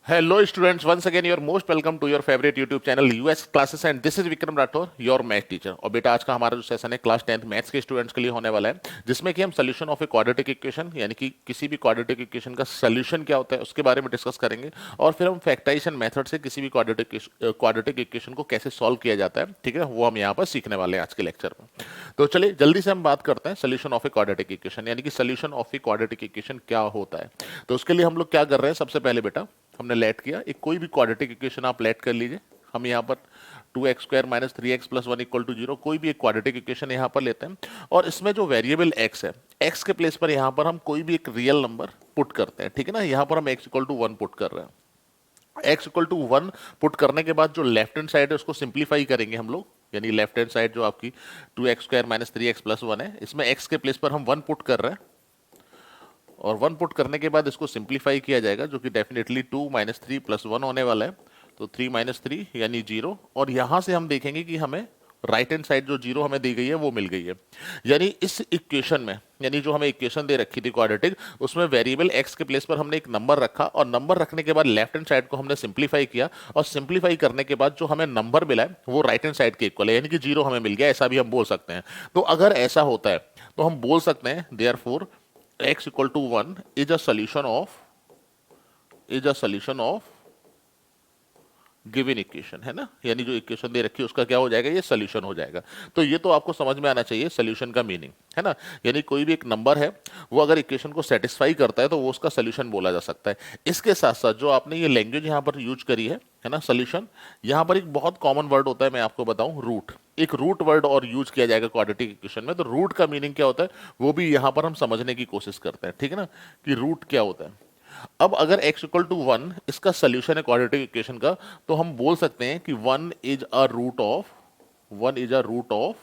Hello students, once again you're most welcome to your favorite YouTube channel US Classes and this is Vikram Rathore your math teacher। और बेटा आज का हमारा जो session है class 10th maths के students के लिए होने वाला है, जिसमें कि हम solution of a quadratic equation यानी कि किसी भी क्वाड्रेटिक इक्वेशन का सोल्यूशन क्या होता है उसके बारे में डिस्कस करेंगे। और फिर हम फैक्टराइजेशन मेथड से किसी भी क्वाड्रेटिक इक्वेशन को कैसे सॉल्व किया जाता है, ठीक है, वो हम यहाँ पर सीखने वाले हैं आज के लेक्चर में। तो चलिए जल्दी से हम बात करते हैं solution of a quadratic equation यानी कि solution of a quadratic equation क्या होता है। तो उसके लिए हम लोग क्या कर रहे हैं, सबसे पहले बेटा हमने लेट किया एक कोई भी क्वाड्रेटिक इक्वेशन आप लेट कर लीजिए। हम यहाँ पर 2x² minus 3x plus 1 equal to 0 कोई भी एक क्वाड्रेटिक इक्वेशन यहाँ पर लेते हैं और इसमें जो वेरिएबल x है, x के प्लेस पर यहाँ पर हम कोई भी एक रियल नंबर पुट करते हैं, ठीक है ना। यहाँ पर हम x इक्वल टू 1 पुट कर रहे हैं। x इक्वल टू 1 पुट करने के बाद जो लेफ्ट हैंड साइड है उसको सिंप्लीफाई करेंगे हम लोग, यानी लेफ्ट हैंड साइड जो आपकी 2x² माइनस 3x प्लस 1 है, इसमें x के प्लेस पर हम 1 पुट कर रहे हैं और 1 पुट करने के बाद इसको सिंप्लीफाई किया जाएगा जो कि डेफिनेटली 2 माइनस 3 प्लस 1 होने वाला है। तो 3 माइनस 3 यानी 0 और यहां से हम देखेंगे कि हमें राइट हैंड साइड जो 0 हमें दी गई है वो मिल गई है। यानी इस इक्वेशन में, यानी जो हमें इक्वेशन दे रखी थी क्वाड्रेटिक, उसमें वेरिएबल x के प्लेस पर हमने एक नंबर रखा और नंबर रखने के बाद लेफ्ट हैंड साइड को हमने सिंप्लीफाई किया और सिंप्लीफाई करने के बाद जो हमें नंबर मिला है वो राइट हैंड साइड के इक्वल है, यानी कि 0 हमें मिल गया, ऐसा भी हम बोल सकते हैं। तो अगर ऐसा होता है तो हम बोल सकते हैं therefore x equal to 1 is a solution of given equation, है ना। यानी जो इक्वेशन दे रखी है उसका क्या हो जाएगा, ये सोल्यूशन हो जाएगा। तो ये तो आपको समझ में आना चाहिए सोल्यूशन का मीनिंग, है ना। यानी कोई भी एक नंबर है वो अगर इक्वेशन को सेटिस्फाई करता है तो वो उसका सोल्यूशन बोला जा सकता है। इसके साथ साथ जो आपने ये लैंग्वेज यहाँ पर यूज करी है ना, सोल्यूशन, यहाँ पर एक बहुत कॉमन वर्ड होता है, मैं आपको बताऊं, रूट। एक रूट वर्ड और यूज किया जाएगा क्वाड्रेटिक इक्वेशन में। तो रूट का मीनिंग क्या होता है वो भी यहाँ पर हम समझने की कोशिश करते हैं, ठीक है ना, कि रूट क्या होता है। अब अगर x इक्वल टू 1 इसका सोल्यूशन है क्वाड्रेटिक इक्वेशन का, तो हम बोल सकते हैं कि 1 is a root of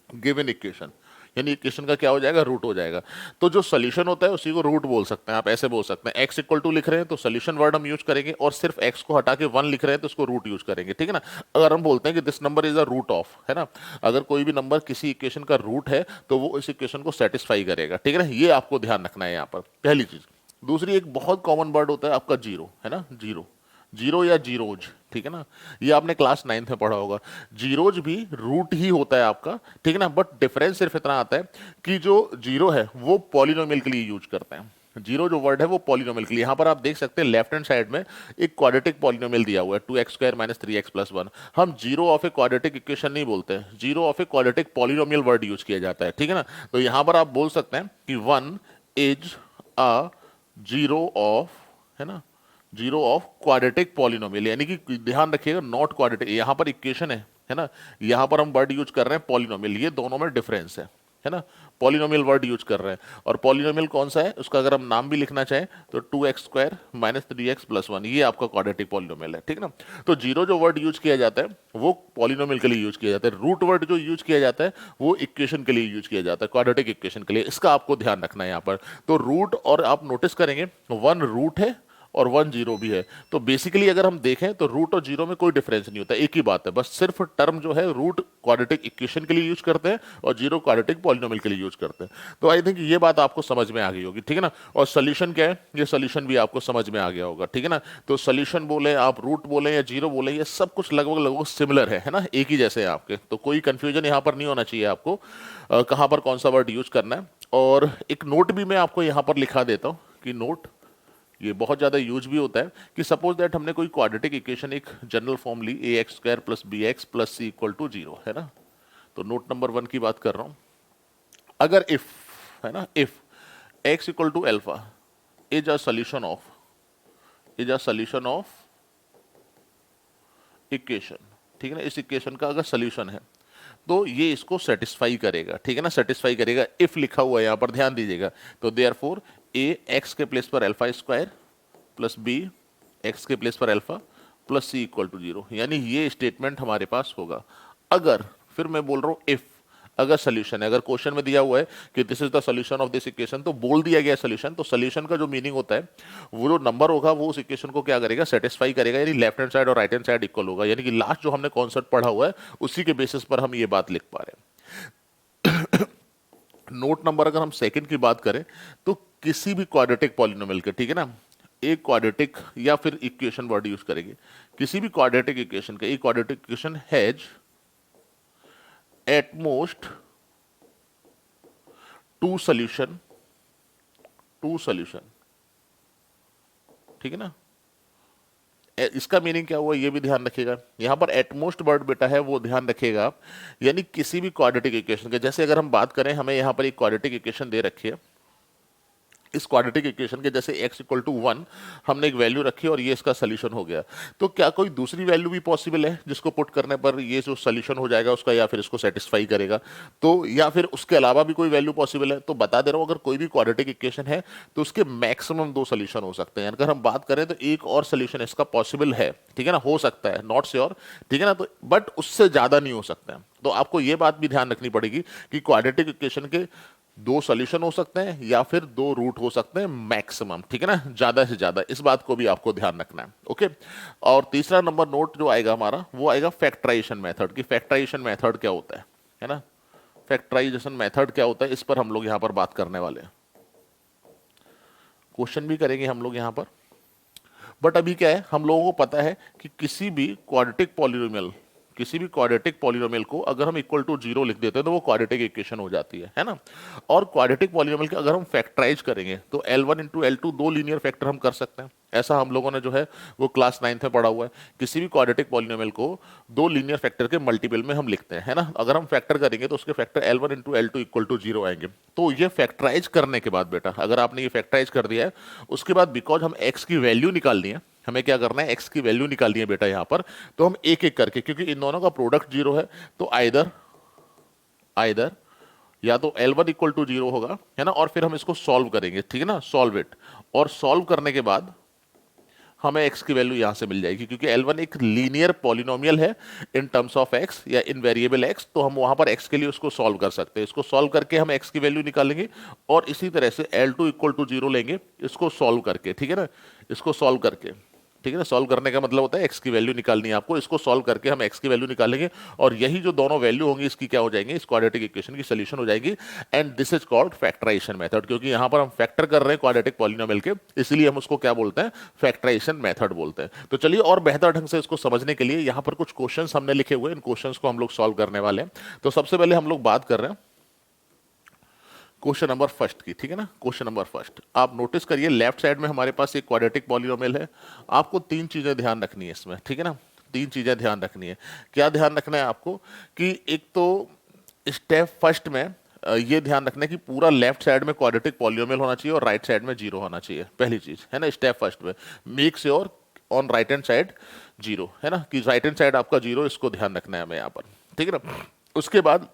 given equation, यानी इक्वेशन का क्या हो जाएगा, रूट हो जाएगा। तो जो सोल्यूशन होता है उसी को रूट बोल सकते हैं। आप ऐसे बोल सकते हैं x इक्वल टू लिख रहे हैं तो सोल्यूशन वर्ड हम यूज करेंगे और सिर्फ x को हटा के 1 लिख रहे हैं तो उसको रूट यूज करेंगे, ठीक है ना। अगर हम बोलते हैं कि this number is a root of, है ना, अगर कोई भी नंबर किसी इक्वेशन का रूट है तो वो इस इक्वेशन को सेटिस्फाई करेगा, ठीक है ना। ये आपको ध्यान रखना है यहाँ पर, पहली चीज। दूसरी, एक बहुत कॉमन वर्ड होता है आपका जीरो, है ना, जीरो, जीरो या जीरोज, ठीक है ना। ये आपने क्लास 9th में पढ़ा होगा। जीरोज भी रूट ही होता है आपका, ठीक है ना। बट डिफरेंस सिर्फ इतना आता है कि जो जीरो है वो पॉलिनोमियल के लिए यूज करते हैं। जीरो जो वर्ड है वो पॉलिनोमियल के लिए, यहाँ पर आप देख सकते हैं लेफ्ट हैंड साइड में एक क्वाड्रेटिक पॉलिनोमियल दिया हुआ है 2x² माइनस 3x प्लस 1। हम zero of a quadratic equation नहीं बोलते हैं, zero of a quadratic polynomial word use किया जाता है, ठीक है ना। तो यहाँ पर आप बोल सकते हैं कि 1 इज अ जीरो ऑफ, है ना, जीरो ऑफ क्वाड्रेटिक पॉलिनोमियल, यानी कि ध्यान रखिएगा नॉट क्वाड्रेटिक, यहाँ पर इक्वेशन है ना, यहाँ पर हम वर्ड यूज कर रहे हैं पॉलिनोमियल, ये दोनों में डिफरेंस है ना। पॉलिनोमियल वर्ड यूज कर रहे हैं और पॉलिनोमियल कौन सा है उसका अगर हम नाम भी लिखना चाहें तो 2x² माइनस 3x प्लस 1, ये आपका क्वाड्रेटिक पॉलिनोमियल है, ठीक है ना। तो जीरो जो वर्ड यूज किया जाता है वो पॉलिनोमियल के लिए यूज किया जाता है। रूट वर्ड जो यूज किया जाता है वो इक्वेशन के लिए यूज किया जाता है, क्वाड्रेटिक इक्वेशन के लिए। इसका आपको ध्यान रखना है यहाँ पर। तो रूट, और आप नोटिस करेंगे 1 रूट है और 1 जीरो भी है। तो बेसिकली अगर हम देखें तो रूट और जीरो में कोई डिफरेंस नहीं होता, एक ही बात है, बस सिर्फ टर्म जो है रूट क्वाड्रेटिक इक्वेशन के लिए यूज करते हैं और जीरो क्वाड्रेटिक पॉलिनोमियल के लिए यूज करते हैं। तो आई थिंक ये बात आपको समझ में आ गई होगी, ठीक है ना। और सोल्यूशन क्या है, ये सोल्यूशन भी आपको समझ में आ गया होगा, ठीक है ना। तो सोल्यूशन बोले आप, रूट बोले या जीरो बोले, ये सब कुछ लगभग लगभग सिमिलर है ना, एक ही जैसे हैं आपके। तो कोई कंफ्यूजन यहाँ पर नहीं होना चाहिए आपको कहाँ पर कौन सा वर्ड यूज करना है। और एक नोट भी मैं आपको यहाँ पर लिखा देता हूँ कि नोट, ये बहुत ज्यादा यूज भी होता है कि सपोज दैट हमने कोई क्वाड्रेटिक इक्वेशन एक जनरल फॉर्म ली ax² plus bx plus c equal to 0, है ना। तो नोट नंबर 1 की बात कर रहा हूं। अगर इफ, है ना, if x equal to alpha is a solution of equation, ठीक है ना, इस इक्वेशन का अगर सोल्यूशन है तो ये इसको सेटिस्फाई करेगा, ठीक है ना, सेटिस्फाई करेगा। इफ लिखा हुआ है यहाँ पर, ध्यान दीजिएगा। तो देयरफॉर a x के प्लेस पर alpha square plus b x के प्लेस पर alpha plus c equal to 0, यानी ये स्टेटमेंट हमारे पास होगा। अगर, फिर मैं बोल रहा हूँ इफ, अगर सोल्यूशन है, अगर क्वेश्चन में दिया हुआ है कि this is the solution of this equation, तो बोल दिया गया सोल्यूशन, तो सोल्यूशन का जो मीनिंग होता है वो जो नंबर होगा वो उस इक्वेशन को क्या करेगा, सेटिस्फाई करेगा, यानी लेफ्ट हैंड साइड और राइट हैंड साइड इक्वल होगा। यानी कि लास्ट जो हमने कॉन्सेप्ट पढ़ा हुआ है उसी के बेसिस पर हम ये बात लिख पा रहे हैं। नोट नंबर अगर हम सेकंड की बात करें तो किसी भी क्वाड्रेटिक पॉलिनोमियल के, ठीक है ना, एक क्वाड्रेटिक या फिर इक्वेशन वर्ड यूज करेंगे, किसी भी क्वाड्रेटिक इक्वेशन का, एक quadratic equation has at most two solution, two solution, ठीक है ना। इसका मीनिंग क्या हुआ ये भी ध्यान रखिएगा, यहां पर एटमोस्ट वर्ड बेटा है वो ध्यान रखिएगा आप, यानी किसी भी क्वाड्रेटिक इक्वेशन के, जैसे अगर हम बात करें हमें यहां पर एक क्वाड्रेटिक इक्वेशन दे रखी है, इस क्वाड्रेटिक इक्वेशन के जैसे x इक्वल टू 1 हमने एक वैल्यू रखी और ये इसका सोल्यूशन हो गया, तो क्या कोई दूसरी वैल्यू भी पॉसिबल है जिसको पुट करने पर ये जो सोल्यूशन हो जाएगा उसका, या फिर इसको सेटिस्फाई करेगा, तो या फिर उसके अलावा भी कोई वैल्यू पॉसिबल है? तो बता दे रहा हूं, अगर कोई भी क्वाड्रेटिक इक्वेशन है तो उसके मैक्सिमम दो सोल्यूशन हो सकते हैं, अगर हम बात करें तो एक और सोल्यूशन इसका पॉसिबल है, ठीक है ना, हो सकता है, नॉट श्योर, ठीक है ना, तो बट उससे ज्यादा नहीं हो सकता है। तो आपको ये बात भी ध्यान रखनी पड़ेगी कि क्वाड्रेटिक इक्वेशन के दो सॉल्यूशन हो सकते हैं या फिर दो रूट हो सकते हैं मैक्सिमम, ठीक है ना, ज्यादा से ज्यादा, इस बात को भी आपको ध्यान रखना है। ओके, और तीसरा नंबर नोट जो आएगा हमारा वो आएगा फैक्टराइजेशन मेथड की, फैक्टराइजेशन मेथड क्या होता है ना, फैक्टराइजेशन मेथड क्या होता है, इस पर हम लोग यहां पर बात करने वाले हैं, क्वेश्चन भी करेंगे हम लोग यहां पर। बट अभी क्या है, हम लोगों को पता है कि किसी भी क्वाड्रेटिक पॉलिनोमियल, किसी भी क्वाड्रेटिक पॉलिनोमियल को अगर हम इक्वल टू 0 लिख देते हैं तो वो क्वाड्रेटिक इक्वेशन हो जाती है ना। और क्वाड्रेटिक पॉलिनोमियल के अगर हम फैक्टराइज करेंगे तो L1 इंटू L2 दो लीनियर फैक्टर हम कर सकते हैं, ऐसा हम लोगों ने जो है वो क्लास 9th में पढ़ा हुआ है। किसी भी क्वाड्रेटिक पॉलिनोमियल को दो लीनियर फैक्टर के मल्टीपल में हम लिखते हैं, है ना, अगर हम फैक्टर करेंगे तो उसके factor L1 into L2 equal to 0 आएंगे। तो ये फैक्टराइज करने के बाद बेटा, अगर आपने ये फैक्टराइज कर दिया है उसके बाद बिकॉज हम x की वैल्यू निकालनी है, हमें क्या करना है, x की वैल्यू निकालनी है बेटा यहां पर, तो हम एक एक करके, क्योंकि इन दोनों का प्रोडक्ट 0 है, तो आइदर आइदर या तो L1 इक्वल टू 0 होगा, है ना, और फिर हम इसको सॉल्व करेंगे, ठीक है ना, सॉल्व इट, और सॉल्व करने के बाद हमें x की वैल्यू यहां से मिल जाएगी, क्योंकि L1 एक लीनियर पॉलिनोमियल है इन टर्म्स ऑफ x या इन वेरिएबल x, तो हम वहां पर x के लिए उसको सॉल्व कर सकते हैं, इसको सॉल्व करके हम x की वैल्यू निकालेंगे, और इसी तरह से L2 इक्वल टू 0 लेंगे इसको सॉल्व करके, ठीक है ना, इसको सॉल्व करके, ठीक है ना, सॉल्व करने का मतलब होता है x की वैल्यू निकालनी है आपको, इसको सॉल्व करके हम x की वैल्यू निकालेंगे, और यही जो दोनों वैल्यू होंगी इसकी क्या हो जाएंगे, इस क्वाड्रेटिक इक्वेशन की सोल्यूशन हो जाएगी, and this is called factorisation method, क्योंकि यहां पर हम फैक्टर कर रहे हैं क्वाड्रेटिक पॉलिनोमियल के, इसलिए हम उसको क्या बोलते हैं, फैक्टराइजेशन मेथड बोलते हैं। तो चलिए और बेहतर ढंग से इसको समझने के लिए यहां पर कुछ क्वेश्चंस हमने लिखे हुए हैं, इन क्वेश्चंस को हम लोग सॉल्व करने वाले हैं। तो सबसे पहले हम लोग बात कर रहे हैं क्वेश्चन नंबर फर्स्ट की, ठीक है ना, क्वेश्चन नंबर फर्स्ट आप नोटिस करिए, लेफ्ट साइड में हमारे पास एक क्वाड्रेटिक पॉलिनोमियल है, आपको तीन चीजें ध्यान रखनी है इसमें, ठीक है ना, तीन चीजें ध्यान रखनी है। क्या ध्यान रखना है आपको कि एक तो स्टेप फर्स्ट में ये ध्यान रखना है कि पूरा लेफ्ट साइड में क्वाड्रेटिक पॉलिनोमियल होना चाहिए और राइट साइड में 0 होना चाहिए, पहली चीज है ना, स्टेप फर्स्ट में make sure on right hand side 0, है ना, कि राइट हैंड साइड आपका 0, इसको ध्यान रखना है हमें यहाँ पर, ठीक है ना। उसके बाद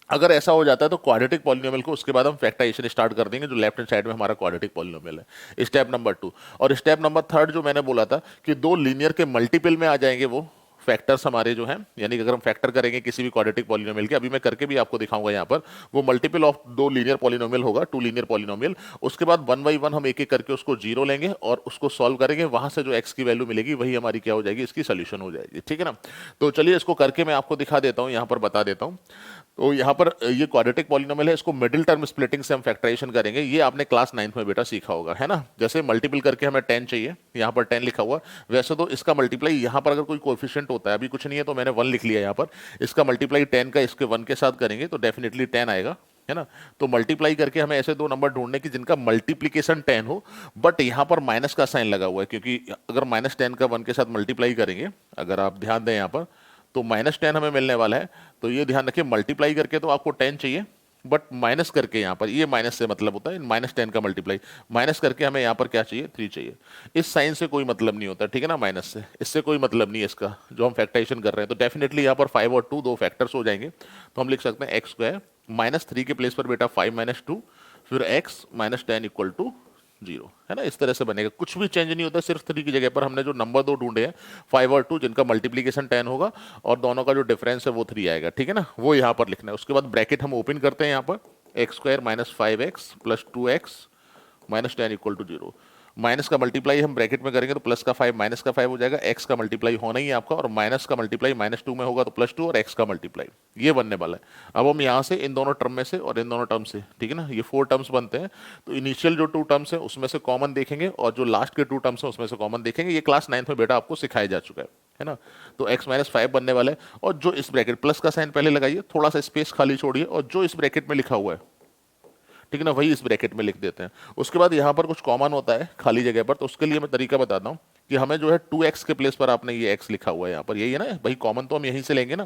अगर ऐसा हो जाता है तो क्वाड्रेटिक पॉलिनोमियल को उसके बाद हम फैक्टराइजेशन स्टार्ट कर देंगे, जो लेफ्ट हैंड साइड में हमारा क्वाड्रेटिक पॉलिनोमियल है, स्टेप नंबर 2। और स्टेप नंबर 3 जो मैंने बोला था कि दो लीनियर के मल्टीपल में आ जाएंगे वो फैक्टर्स हमारे जो हैं, यानी कि अगर हम फैक्टर करेंगे किसी भी क्वाड्रेटिक पॉलिनोमियल के, अभी मैं करके भी आपको दिखाऊंगा यहाँ पर, वो मल्टीपल ऑफ दो लीनियर पॉलिनोमियल होगा, टू लीनियर पॉलिनोमियल, उसके बाद वन बाई वन हम एक एक करके उसको 0 लेंगे और उसको सॉल्व करेंगे, वहां से जो x की वैल्यू मिलेगी वही हमारी क्या हो जाएगी, इसकी सोल्यूशन हो जाएगी, ठीक है ना। तो चलिए इसको करके मैं आपको दिखा देता हूँ, यहाँ पर बता देता हूँ। तो यहाँ पर ये क्वाड्रेटिक पॉलिनोमियल है, इसको मिडिल टर्म स्प्लिटिंग से हम फैक्टराइजेशन करेंगे, ये आपने क्लास 9th में बेटा सीखा होगा, है ना, जैसे मल्टीपल करके हमें 10 चाहिए, यहाँ पर 10 लिखा हुआ, वैसे तो इसका मल्टीप्लाई यहाँ पर अगर कोई कोएफिशिएंट होता है, अभी कुछ नहीं है तो मैंने 1 लिख लिया यहाँ पर, इसका मल्टीप्लाई 10 का इसके 1 के साथ करेंगे तो डेफिनेटली 10 आएगा, है ना। तो मल्टीप्लाई करके हमें ऐसे दो नंबर ढूंढने की जिनका मल्टीप्लीकेशन 10 हो, बट यहाँ पर माइनस का साइन लगा हुआ है, क्योंकि अगर -10 का 1 के साथ मल्टीप्लाई करेंगे, अगर आप ध्यान दें यहाँ पर, तो -10 हमें मिलने वाला है। तो ये ध्यान रखिए, मल्टीप्लाई करके तो आपको 10 चाहिए, बट माइनस करके यहाँ पर, ये माइनस से मतलब होता है -10 का मल्टीप्लाई, माइनस करके हमें यहाँ पर क्या चाहिए, 3 चाहिए। इस साइन से कोई मतलब नहीं होता, ठीक है ना, माइनस से, इससे कोई मतलब नहीं है इसका, जो हम फैक्टराइजेशन कर रहे हैं। तो डेफिनेटली यहाँ पर 5 और 2 दो फैक्टर्स हो जाएंगे, तो हम लिख सकते हैं एक्स स्क्वायर -3 के प्लेस पर बेटा 5 - 2, फिर x -10 इक्वल टू 0, है ना, इस तरह से बनेगा, कुछ भी चेंज नहीं होता, सिर्फ 3 की जगह पर हमने जो नंबर दो ढूंढे हैं 5 और 2, जिनका मल्टीप्लीकेशन 10 होगा और दोनों का जो डिफरेंस है वो 3 आएगा, ठीक है ना, वो यहाँ पर लिखना है। उसके बाद ब्रैकेट हम ओपन करते हैं यहाँ पर, x² -5x + 2x -10 equal to 0। Minus का मल्टीप्लाई हम ब्रैकेट में करेंगे तो प्लस का 5 माइनस का 5 हो जाएगा, एक्स का मल्टीप्लाई होना ही है आपका, और माइनस का मल्टीप्लाई -2 में होगा तो +2, और एक्स का मल्टीप्लाई ये बनने वाला है। अब हम यहाँ से इन दोनों टर्म में से और इन दोनों टर्म से, ठीक है ना, ये 4 टर्म्स बनते हैं, तो इनिशियल जो 2 टर्म्स है उसमें से कॉमन देखेंगे और जो लास्ट के 2 टर्म्स है उसमें से कॉमन देखेंगे। ये क्लास 9th में बेटा आपको सिखाया जा चुका है ना। तो x -5 बनने वाला है, और जो इस ब्रैकेट प्लस का साइन पहले लगाइए, थोड़ा सा स्पेस खाली छोड़िए, और जो इस ब्रैकेट में लिखा हुआ है, ठीक है ना, वही इस ब्रैकेट में लिख देते हैं। उसके बाद यहाँ पर कुछ कॉमन होता है खाली जगह पर, तो उसके लिए मैं तरीका बताता हूँ कि हमें जो है 2x के प्लेस पर आपने ये x लिखा हुआ है यहाँ पर, यही है ना भाई, कॉमन तो हम यहीं से लेंगे ना।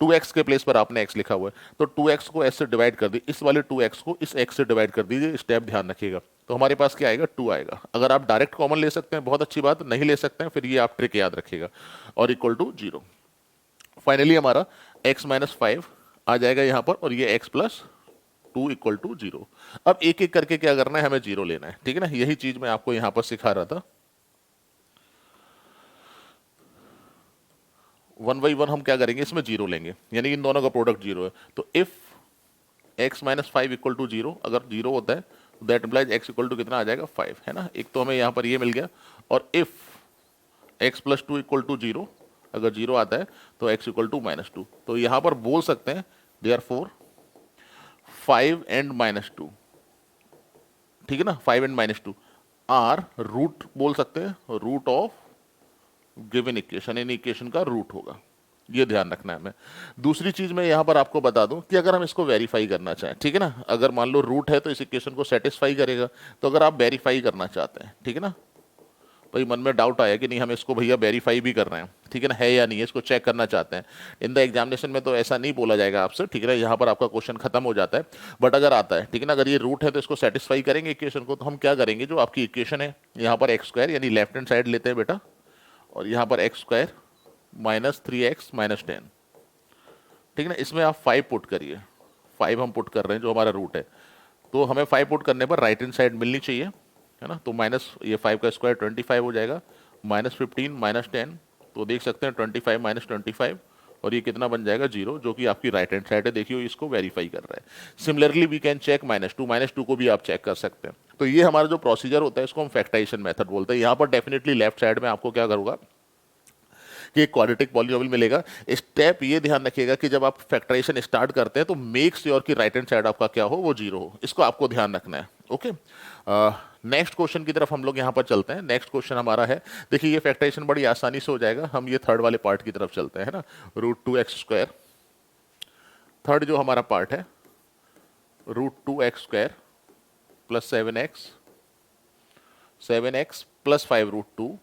2x के प्लेस पर आपने x लिखा हुआ है, तो 2x को s से डिवाइड कर दी, इस वाले 2x को इस x से डिवाइड कर दीजिए, स्टेप ध्यान रखिएगा। तो हमारे पास क्या आएगा, 2 आएगा। अगर आप डायरेक्ट कॉमन ले सकते हैं बहुत अच्छी बात, नहीं ले सकते हैं फिर ये आप ट्रिक याद रखिएगा, और इक्वल टू 0। फाइनली हमारा x -5 आ जाएगा यहाँ पर, और ये x +2 इक्वल टू 0। अब एक एक करके क्या करना है, हमें 0 लेना है, ठीक है ना, यही चीज मैं आपको यहाँ पर सिखा रहा था। 1 बाई 1 हम क्या करेंगे, इसमें 0 लेंगे, यानी इन दोनों का प्रोडक्ट 0 है। तो इफ x -5 इक्वल टू 0, अगर 0 होता है तो that implies x equal to कितना आ जाएगा, 5, है ना। एक तो हमें यहाँ पर ये मिल गया, और इफ x +2 इक्वल टू 0, अगर 0 आता है तो x इक्वल टू -2। तो यहाँ पर बोल सकते हैं देयरफॉर 5 एंड -2, ठीक है ना, 5 एंड -2 आर रूट, बोल सकते हैं रूट ऑफ गिवन इक्वेशन, इन इक्वेशन का रूट होगा, ये ध्यान रखना है हमें। दूसरी चीज मैं यहां पर आपको बता दूं कि अगर हम इसको वेरीफाई करना चाहें, ठीक है ना, अगर मान लो रूट है तो इस इक्वेशन को सेटिस्फाई करेगा, तो अगर आप वेरीफाई करना चाहते हैं, ठीक है ना, भाई मन में डाउट आया कि नहीं हम इसको भैया वेरीफाई भी कर रहे हैं, ठीक है ना, है या नहीं है, इसको चेक करना चाहते हैं। इन द एग्जामिनेशन में तो ऐसा नहीं बोला जाएगा आपसे, ठीक है ना, यहाँ पर आपका क्वेश्चन खत्म हो जाता है। बट अगर आता है, ठीक है ना, अगर ये रूट है तो इसको सेटिस्फाई करेंगे इक्वेशन को, तो हम क्या करेंगे, जो आपकी इक्वेशन है यहाँ पर x² यानी लेफ्ट हैंड साइड लेते हैं बेटा, और यहाँ पर x² -3x -10, ठीक है ना, इसमें आप 5 पुट करिए, 5 हम पुट कर रहे हैं जो हमारा रूट है, तो हमें 5 पुट करने पर राइट हैंड साइड मिलनी चाहिए, है ना। तो माइनस ये 5 का स्क्वायर 25 हो जाएगा, -15 -10, तो देख सकते हैं 25 -25, और ये कितना बन जाएगा, 0, जो कि आपकी राइट हैंड साइड है। देखिए इसको वेरीफाई कर रहा है। सिमिलरली वी कैन चेक -2 को भी आप चेक कर सकते हैं। तो ये हमारा जो प्रोसीजर होता है इसको हम फैक्टराइजेशन मेथड बोलते हैं। यहाँ पर डेफिनेटली लेफ्ट साइड में आपको क्या करूँगा कि एक क्वाड्रेटिक पॉलिनोमियल मिलेगा। स्टेप ये ध्यान रखिएगा कि जब आप फैक्टराइजेशन स्टार्ट करते हैं तो मेक श्योर कि राइट हैंड साइड आपका क्या हो, वो 0 हो, इसको आपको ध्यान रखना है। ओके, नेक्स्ट क्वेश्चन की तरफ हम लोग यहाँ पर चलते हैं। नेक्स्ट क्वेश्चन हमारा है, देखिए ये फैक्टराइजेशन बड़ी आसानी से हो जाएगा, हम ये थर्ड वाले पार्ट की तरफ चलते हैं ना, √2x²। थर्ड जो हमारा पार्ट है √2x² + 7x, 7x + 5√2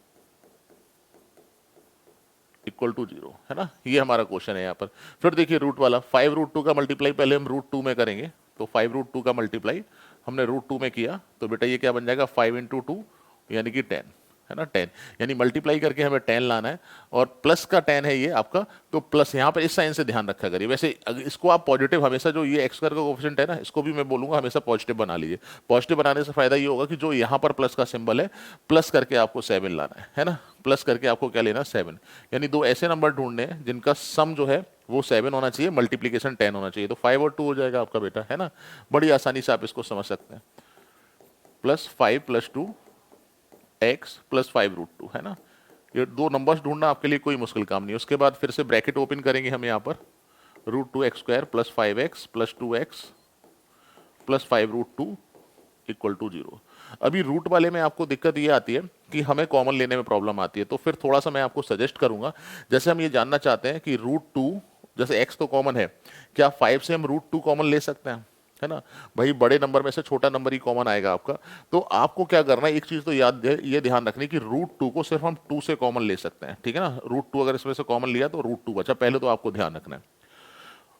equal to 0, है ना, ये हमारा क्वेश्चन है यहाँ पर। फिर देखिए रूट वाला 5√2 का मल्टीप्लाई पहले हम √2 में करेंगे, तो 5√2 का मल्टीप्लाई हमने √2 में किया, तो बेटा ये क्या बन जाएगा, 5 × 2 यानी कि 10, है ना, 10, यानी मल्टीप्लाई करके हमें 10 लाना है, और प्लस का 10 है ये आपका, तो प्लस यहाँ पर इस साइन से ध्यान रखा करिए। वैसे इसको आप पॉजिटिव हमेशा, जो ये x² का कोएफिशिएंट है ना, इसको भी मैं बोलूंगा हमेशा पॉजिटिव बना लीजिए। पॉजिटिव बनाने से फायदा ये होगा कि जो यहाँ पर प्लस का सिंबल है, प्लस करके आपको 7 लाना है ना, प्लस करके आपको क्या लेना, 7, यानी दो ऐसे नंबर ढूंढने हैं जिनका सम जो है वो 7 होना चाहिए, मल्टीप्लीकेशन 10 होना चाहिए, तो 5 और 2 हो जाएगा आपका बेटा, है ना। बड़ी आसानी से आप इसको समझ सकते हैं, +5 + 2 x + 5√2, है ना। ये दो नंबर्स ढूंढना आपके लिए कोई मुश्किल काम नहीं। उसके बाद फिर से ब्रैकेट ओपन करेंगे हम यहाँ पर, √2x² + 5x + 2x + 5√2 equal to 0। अभी रूट वाले में आपको दिक्कत ये आती है कि हमें कॉमन लेने में प्रॉब्लम आती है, तो फिर थोड़ा सा मैं आपको सजेस्ट करूंगा, जैसे हम ये जानना चाहते हैं कि √2, जैसे x तो कॉमन है, क्या 5 से हम √2 कॉमन ले सकते हैं, है ना। भाई बड़े नंबर में से छोटा नंबर ही कॉमन आएगा आपका, तो आपको क्या करना है, एक चीज तो याद है, ये ध्यान रखनी कि √2 को सिर्फ हम 2 से कॉमन ले सकते हैं, ठीक है ना। √2 अगर इसमें से कॉमन लिया तो √2 बचा, पहले तो आपको ध्यान रखना है।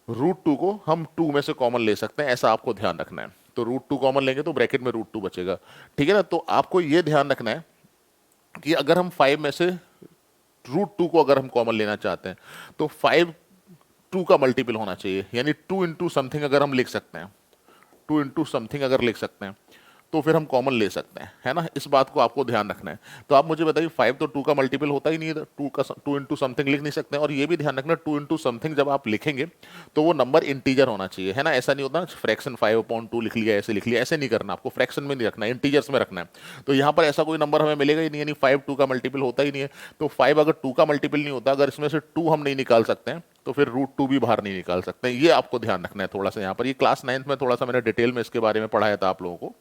√2 को हम 2 में से कॉमन ले सकते हैं, ऐसा आपको ध्यान रखना है। तो √2 कॉमन लेंगे तो ब्रैकेट में √2 बचेगा, ठीक है ना। तो आपको ये ध्यान रखना है कि अगर हम 5 में से √2 को अगर हम कॉमन लेना चाहते हैं तो 5 2 का मल्टीपल होना चाहिए, यानी 2 × समथिंग अगर हम लिख सकते हैं, 2 × समथिंग अगर लिख सकते हैं, तो फिर हम कॉमन ले सकते हैं, है ना। इस बात को आपको ध्यान रखना है। तो आप मुझे बताइए 5 तो 2 का मल्टीपल होता ही नहीं है, 2 का 2 इंटू समथिंग लिख नहीं सकते हैं। और ये भी ध्यान रखना 2 इंटू समथिंग जब आप लिखेंगे तो वो नंबर इंटीजर होना चाहिए, है ना। ऐसा नहीं होता ना फ्रैक्शन 5/2 लिख लिया, ऐसे लिख लिया, ऐसे नहीं करना आपको, फ्रैक्शन में नहीं रखना है, इंटीजर्स में रखना है। तो यहाँ पर ऐसा कोई नंबर हमें मिलेगा ही नहीं, यानी 5 2 का मल्टीपल होता ही नहीं है। तो 5 अगर 2 का मल्टीपल नहीं होता, अगर इसमें से 2 हम नहीं निकाल सकते हैं तो फिर √2 भी बाहर नहीं निकाल सकते हैं। ये आपको ध्यान रखना है थोड़ा सा यहाँ पर। ये क्लास 9th में थोड़ा सा मैंने डिटेल में इसके बारे में पढ़ाया था आप लोगों को,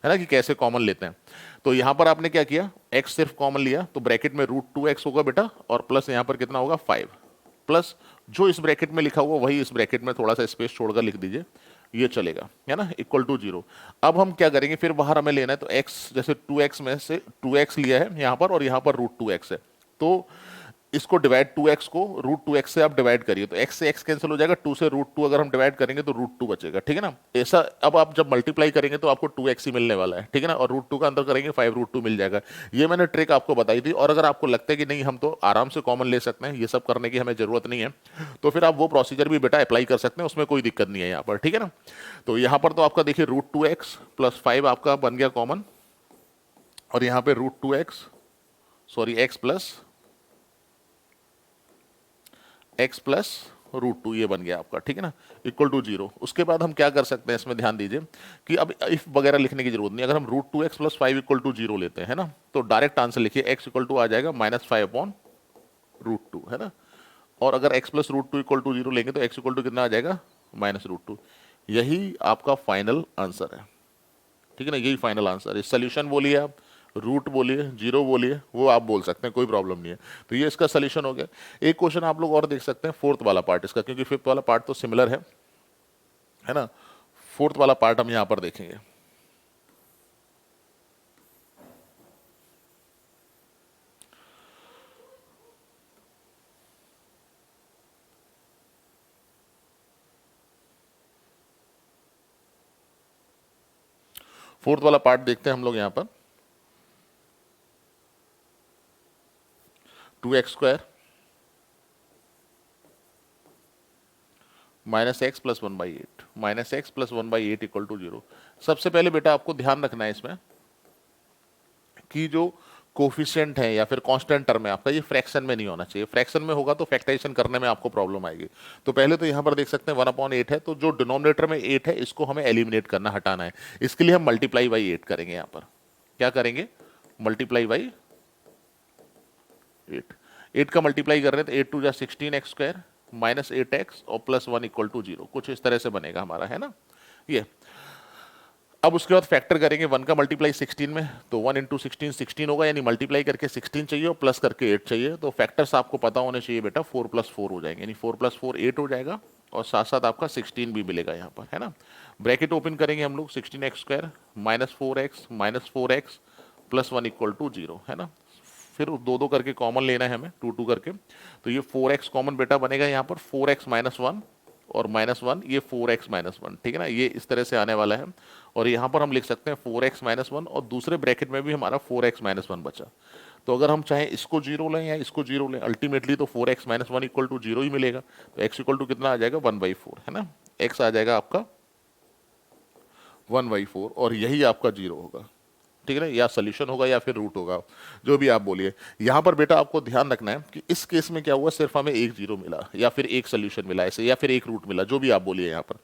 है ना, कि कैसे कॉमन लेते हैं। तो यहां पर आपने क्या किया, x सिर्फ कॉमन लिया, तो ब्रैकेट में √2x होगा बेटा, और प्लस यहां पर कितना होगा 5, प्लस जो इस ब्रैकेट में लिखा हुआ वही इस ब्रैकेट में थोड़ा सा स्पेस छोड़कर लिख दीजिए, ये चलेगा, है ना, इक्वल टू 0। अब हम क्या करेंगे, फिर बाहर हमें लेना है, तो x जैसे 2x में से 2x लिया है यहां पर, और यहां पर √2x है, तो इसको डिवाइड 2x को √2x से आप डिवाइड करिए, तो x से x कैंसिल हो जाएगा, 2 से √2 अगर हम डिवाइड करेंगे तो √2 बचेगा, ठीक है ना। ऐसा अब आप जब मल्टीप्लाई करेंगे तो आपको 2x ही मिलने वाला है, ठीक है ना, और √2 का अंदर करेंगे 5 √2 मिल जाएगा। ये मैंने ट्रिक आपको बताई थी। और अगर आपको लगता है कि नहीं हम तो आराम से कॉमन ले सकते हैं, ये सब करने की हमें जरूरत नहीं है, तो फिर आप वो प्रोसीजर भी बेटा अप्लाई कर सकते हैं, उसमें कोई दिक्कत नहीं है यहाँ पर, ठीक है ना। तो यहाँ पर तो आपका देखिए √2x प्लस 5 आपका बन गया कॉमन, और यहाँ पे √2x सॉरी x प्लस √2 ये बन गया आपका, ठीक है ना, इक्वल टू 0। उसके बाद हम क्या कर सकते हैं, इसमें ध्यान दीजिए कि अब इफ वगैरह लिखने की जरूरत नहीं। अगर हम √2x प्लस 5 इक्वल टू 0 लेते हैं, है ना, तो डायरेक्ट आंसर लिखिए, x इक्वल टू आ जाएगा -5/√2, है ना। और अगर x प्लस √2 इक्वल टू 0 लेंगे तो x इक्वल टू कितना आ जाएगा, -√2। यही आपका फाइनल आंसर है, ठीक है ना, यही फाइनल आंसर है। सोल्यूशन बोलिए आप, रूट बोलिए, 0 बोलिए, वो आप बोल सकते हैं, कोई प्रॉब्लम नहीं है। तो ये इसका सोल्यूशन हो गया। एक क्वेश्चन आप लोग और देख सकते हैं, फोर्थ वाला पार्ट इसका, क्योंकि फिफ्थ वाला पार्ट तो सिमिलर है ना। फोर्थ वाला पार्ट हम यहां पर देखेंगे। फोर्थ वाला पार्ट देखते हैं हम लोग यहां पर, 2x² -x plus 1/8 -x plus 1/8 equal to 0। सबसे पहले बेटा आपको ध्यान रखना है इसमें कि जो कोफिशिएंट है या फिर कांस्टेंट टर्म है आपका, ये फ्रैक्शन में नहीं होना चाहिए। फ्रैक्शन में होगा तो फैक्टराइजेशन करने में आपको प्रॉब्लम आएगी। तो पहले तो यहाँ पर देख सकते हैं 1/8 है, तो जो डिनोमिनेटर में 8 है इसको हमें एलिमिनेट करना, हटाना है। इसके लिए हम मल्टीप्लाई बाई 8 करेंगे। यहाँ पर क्या करेंगे, मल्टीप्लाई बाई 8। 8 का मल्टीप्लाई कर रहे हैं तो 8 2 जा 16x² -8x और +1 इक्वल टू 0, कुछ इस तरह से बनेगा हमारा, है ना ये। अब उसके बाद फैक्टर करेंगे 1 का मल्टीप्लाई 16 में, तो 1 इंटू 16 16 होगा, यानी मल्टीप्लाई करके 16 चाहिए और प्लस करके 8 चाहिए। तो फैक्टर्स आपको पता होने चाहिए बेटा, 4 + 4 हो जाएंगे, यानी 4 + 4 8 हो जाएगा, और साथ साथ आपका 16 भी मिलेगा यहाँ पर, है ना। ब्रैकेट ओपन करेंगे हम लोग, 16x² -4x -4x +1 equal to 0, है ना। फिर दो दो करके कॉमन लेना है हमें, 2 2 करके, तो ये 4x कॉमन बेटा बनेगा यहाँ पर, 4x -1 और -1, ये 4x -1, ठीक है ना, ये इस तरह से आने वाला है। और यहाँ पर हम लिख सकते हैं 4x -1, और दूसरे ब्रैकेट में भी हमारा 4x -1 बचा। तो अगर हम चाहें इसको 0 लें या इसको 0 लें, अल्टीमेटली तो 4x -1 इक्वल टू 0 ही मिलेगा। तो x इक्वल टू कितना आ जाएगा, 1/4, है ना, x आ जाएगा आपका 1/4, और यही आपका 0 होगा, ठीक है ना, या सोल्यूशन होगा या फिर रूट होगा, जो भी आप बोलिए। यहां पर बेटा आपको ध्यान रखना है कि इस केस में क्या हुआ, सिर्फ हमें एक 0 मिला या फिर एक सोल्यूशन मिला ऐसे, या फिर एक रूट मिला, जो भी आप बोलिए यहाँ पर।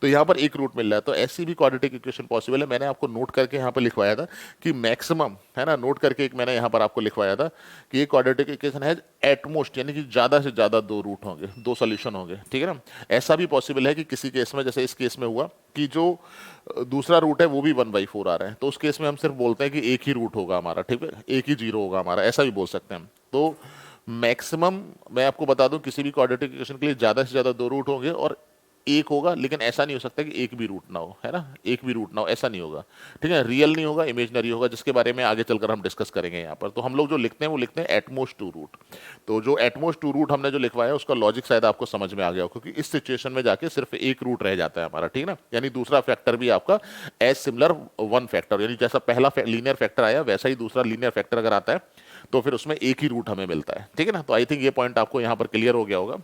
तो यहाँ पर एक रूट मिल रहा है, तो ऐसी भी क्वाड्रेटिक इक्वेशन पॉसिबल है। मैंने आपको नोट करके यहाँ पर लिखवाया था कि मैक्सिमम, है ना, नोट करके एक मैंने यहाँ पर आपको लिखवाया था कि ये क्वाड्रेटिक इक्वेशन है एटमोस्ट, यानी कि ज्यादा से ज्यादा 2 रूट होंगे, 2 सोल्यूशन होंगे, ठीक है ना। ऐसा भी पॉसिबल है कि किसी केस में, जैसे इस केस में हुआ कि जो दूसरा रूट है वो भी 1/4 आ रहा है, तो उस केस में हम सिर्फ बोलते हैं कि एक ही रूट होगा हमारा, ठीक है, एक ही 0 होगा हमारा, ऐसा भी बोल सकते हैं हम। तो मैक्सिमम मैं आपको बता दूं, किसी भी क्वाड्रेटिक इक्वेशन के लिए ज्यादा से ज्यादा 2 रूट होंगे और एक होगा, लेकिन ऐसा नहीं हो सकता कि एक भी रूट ना हो, है ना, एक भी रूट ना हो, ऐसा नहीं होगा, ठीक है। रियल नहीं होगा, इमेजिनरी होगा, जिसके बारे में आगे चलकर हम डिस्कस करेंगे यहाँ पर। तो हम लोग जो लिखते हैं वो लिखते हैं एटमोस्ट 2 रूट। तो जो एटमोस्ट 2 रूट हमने जो लिखवाया उसका लॉजिक शायद आपको समझ में आ गया हो, क्योंकि इस सिचुएशन में जाके सिर्फ एक रूट रह जाता है हमारा, ठीक है ना, यानी दूसरा फैक्टर भी आपका एज सिमिलर 1 फैक्टर, यानी जैसा पहला लीनियर फैक्टर आया वैसा ही दूसरा लीनियर फैक्टर अगर आता है तो फिर उसमें एक ही रूट हमें मिलता है, ठीक है ना। तो आई थिंक ये पॉइंट आपको यहाँ पर क्लियर हो गया होगा।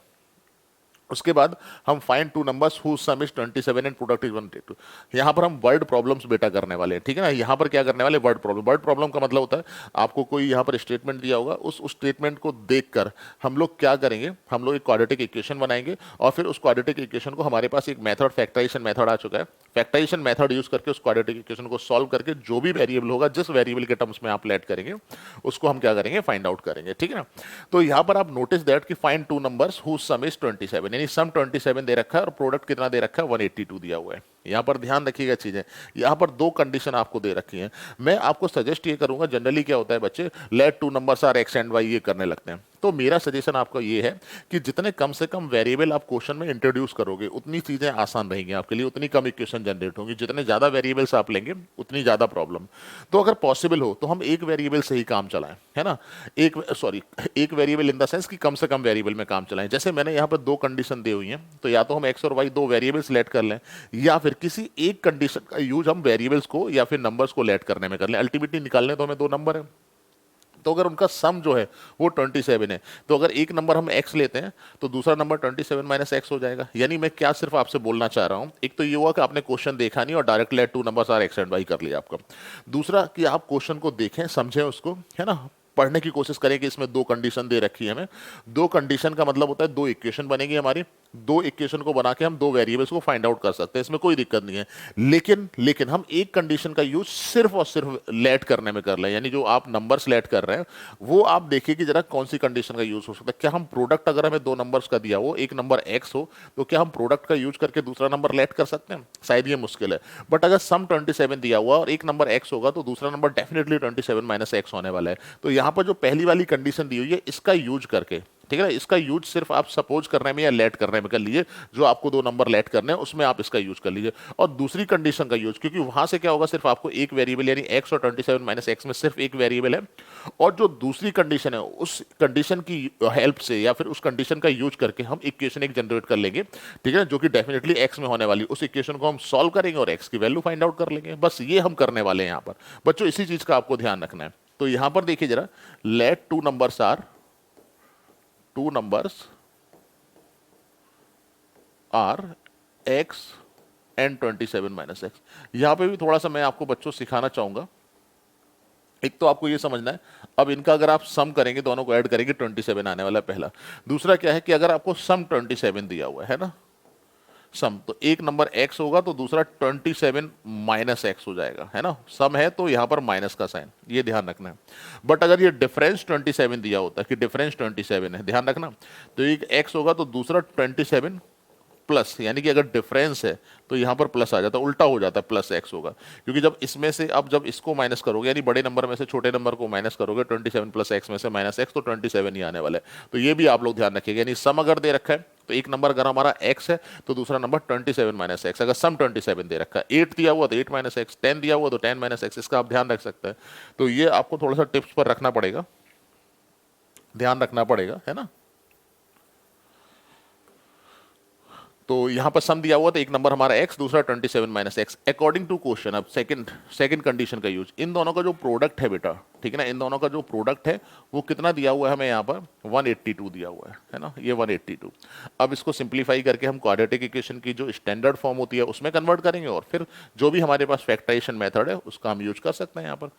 उसके बाद हम find two numbers whose sum is 27 and product is 182। यहाँ पर हम वर्ड प्रॉब्लम्स बेटा करने वाले हैं, ठीक है ना। यहाँ पर क्या करने वाले, वर्ड प्रॉब्लम का मतलब होता है आपको कोई यहाँ पर स्टेटमेंट दिया होगा, उस स्टेटमेंट को देखकर हम लोग क्या करेंगे, हम लोग एक क्वाड्रेटिक इक्वेशन बनाएंगे और फिर उस क्वाड्रेटिक इक्वेशन को, हमारे पास एक मेथड फैक्टराइजेशन मेथड आ चुका है, फैक्टराइजेशन मेथड यूज करके उस क्वाड्रेटिक इक्वेशन को सॉल्व करके जो भी वेरिएबल होगा, जिस वेरिएबल के टर्म्स में आप लेट करेंगे उसको हम क्या करेंगे, फाइंड आउट करेंगे, ठीक है ना। तो यहाँ पर आप नोटिस दैट कि find two numbers whose sum is 27, यानी सम 27 दे रखा है और प्रोडक्ट कितना दे रखा है, 182 दिया हुआ है। यहाँ पर ध्यान रखिएगा चीजें, यहाँ पर दो कंडीशन आपको दे रखी हैं। मैं आपको सजेस्ट ये करूंगा, जनरली क्या होता है बच्चे let two numbers are x and y ये करने लगते हैं, तो मेरा सजेशन आपका ये है कि जितने कम से कम वेरिएबल आप क्वेश्चन में इंट्रोड्यूस करोगे उतनी चीजें आसान रहेंगी आपके लिए, उतनी कम इक्वेशन जनरेट होंगी। जितने ज्यादा वेरिएबल्स आप लेंगे उतनी ज्यादा प्रॉब्लम। तो अगर पॉसिबल हो तो हम एक वेरिएबल से ही काम चलाएं, है ना। एक वेरिएबल इन द सेंस कि कम से कम वेरिएबल में काम चलाएं। जैसे मैंने यहाँ पर दो कंडीशन दी हुई हैं, तो या तो हम एक्स और वाई दो वेरिएबल सेलेक्ट कर लें, या फिर किसी एक कंडीशन का यूज हम वेरिएबल्स को या फिर नंबर्स को लेट करने में कर लें। अल्टीमेटली निकालने तो हमें दो नंबर है, तो अगर उनका सम जो है वो 27 है, तो अगर एक नंबर हम x लेते हैं तो दूसरा नंबर 27 माइनस एक्स हो जाएगा। यानी मैं क्या सिर्फ आपसे बोलना चाह रहा हूं, एक तो ये हुआ कि आपने क्वेश्चन देखा नहीं और direct let two numbers are x and y कर लिया आपका। दूसरा कि आप क्वेश्चन को देखें, समझें उसको, है ना, पढ़ने की कोशिश करें कि इसमें दो कंडीशन दे रखी है हमें। दो कंडीशन का मतलब होता है दो इक्वेशन बनेगी हमारी, दो इक्वेशन को बना के हम दो वेरिएबल्स को फाइंड आउट कर सकते हैं, इसमें कोई दिक्कत नहीं है। लेकिन हम एक कंडीशन का यूज सिर्फ और सिर्फ लेट करने में कर लें, यानी जो आप नंबर्स लेट कर रहे हैं वो आप देखिए कि जरा कौन सी कंडीशन का यूज हो सकता है। क्या हम प्रोडक्ट, अगर हमें दो नंबर्स का दिया हो, एक नंबर एक्स हो, तो क्या हम प्रोडक्ट का यूज करके दूसरा नंबर लेट कर सकते हैं? शायद ये मुश्किल है। बट अगर सम 27 दिया हुआ और एक नंबर एक्स होगा तो दूसरा नंबर डेफिनेटली 27 माइनस एक्स होने वाला है। तो यहाँ पर जो पहली वाली कंडीशन दी हुई है इसका यूज करके, ठीक है ना, इसका यूज सिर्फ आप सपोज करने में या लेट करने में कर लीजिए। जो आपको दो नंबर लेट करने हैं उसमें आप इसका यूज कर लीजिए, और दूसरी कंडीशन का यूज, क्योंकि वहां से क्या होगा, सिर्फ आपको एक वेरिएबल यानी एक्स और 27 माइनस एक्स में सिर्फ एक वेरिएबल है, और जो दूसरी कंडीशन है उस कंडीशन की हेल्प से या फिर उस कंडीशन का यूज करके हम इक्वेशन एक जनरेट कर लेंगे, ठीक है, जो कि डेफिनेटली एक्स में होने वाली, उस इक्वेशन को हम सॉल्व करेंगे और एक्स की वैल्यू फाइंड आउट कर लेंगे। बस ये हम करने वाले हैं यहाँ पर बच्चों, इसी चीज का आपको ध्यान रखना है। तो यहां पर देखिए जरा, let two numbers are x and 27 minus x. यहां पे भी थोड़ा सा मैं आपको बच्चों सिखाना चाहूंगा। एक तो आपको ये समझना है, अब इनका अगर आप सम करेंगे, दोनों को ऐड करेंगे, 27 आने वाला है पहला। दूसरा क्या है कि अगर आपको सम 27 दिया हुआ है ना, सम, तो एक नंबर x होगा तो दूसरा 27 माइनस एक्स हो जाएगा, है ना। सम है तो यहां पर माइनस का साइन, ये ध्यान रखना है। बट अगर ये डिफरेंस 27 दिया होता है कि डिफरेंस 27 है, ध्यान रखना, तो एक x होगा तो दूसरा 27 प्लस, यानी कि अगर डिफरेंस है तो यहां पर प्लस आ जाता है, उल्टा हो जाता है, प्लस एक्स होगा। क्योंकि जब इसमें से, अब जब इसको माइनस करोगे, यानी बड़े नंबर में से छोटे नंबर को माइनस करोगे, 27 प्लस एक्स में से माइनस एक्स, तो 27 ही आने वाला है। तो ये भी आप लोग ध्यान रखिएगा, यानी सम अगर दे रखा है तो एक नंबर अगर हमारा x है तो दूसरा नंबर 27 माइनस एक्स। अगर सम 27 दे रखा है, 8 दिया हुआ तो 8 माइनस एक्स, 10 दिया हुआ तो 10 माइनस एक्स, इसका आप ध्यान रख सकते हैं। तो ये आपको थोड़ा सा टिप्स पर रखना पड़ेगा, ध्यान रखना पड़ेगा, है ना। तो यहां पर सम दिया हुआ तो एक नंबर हमारा x, दूसरा 27 minus x according to question. अब सेकंड कंडीशन का यूज, इन दोनों का जो प्रोडक्ट है बेटा, ठीक है ना, इन दोनों का जो प्रोडक्ट है वो कितना दिया हुआ है हमें, यहाँ पर 182 दिया हुआ है ना, ये 182। अब इसको सिंप्लीफाई करके हम क्वाड्रेटिक इक्वेशन की जो स्टैंडर्ड फॉर्म होती है उसमें कन्वर्ट करेंगे, और फिर जो भी हमारे पास फैक्टराइजेशन मेथड है उसका हम यूज कर सकते हैं यहाँ पर।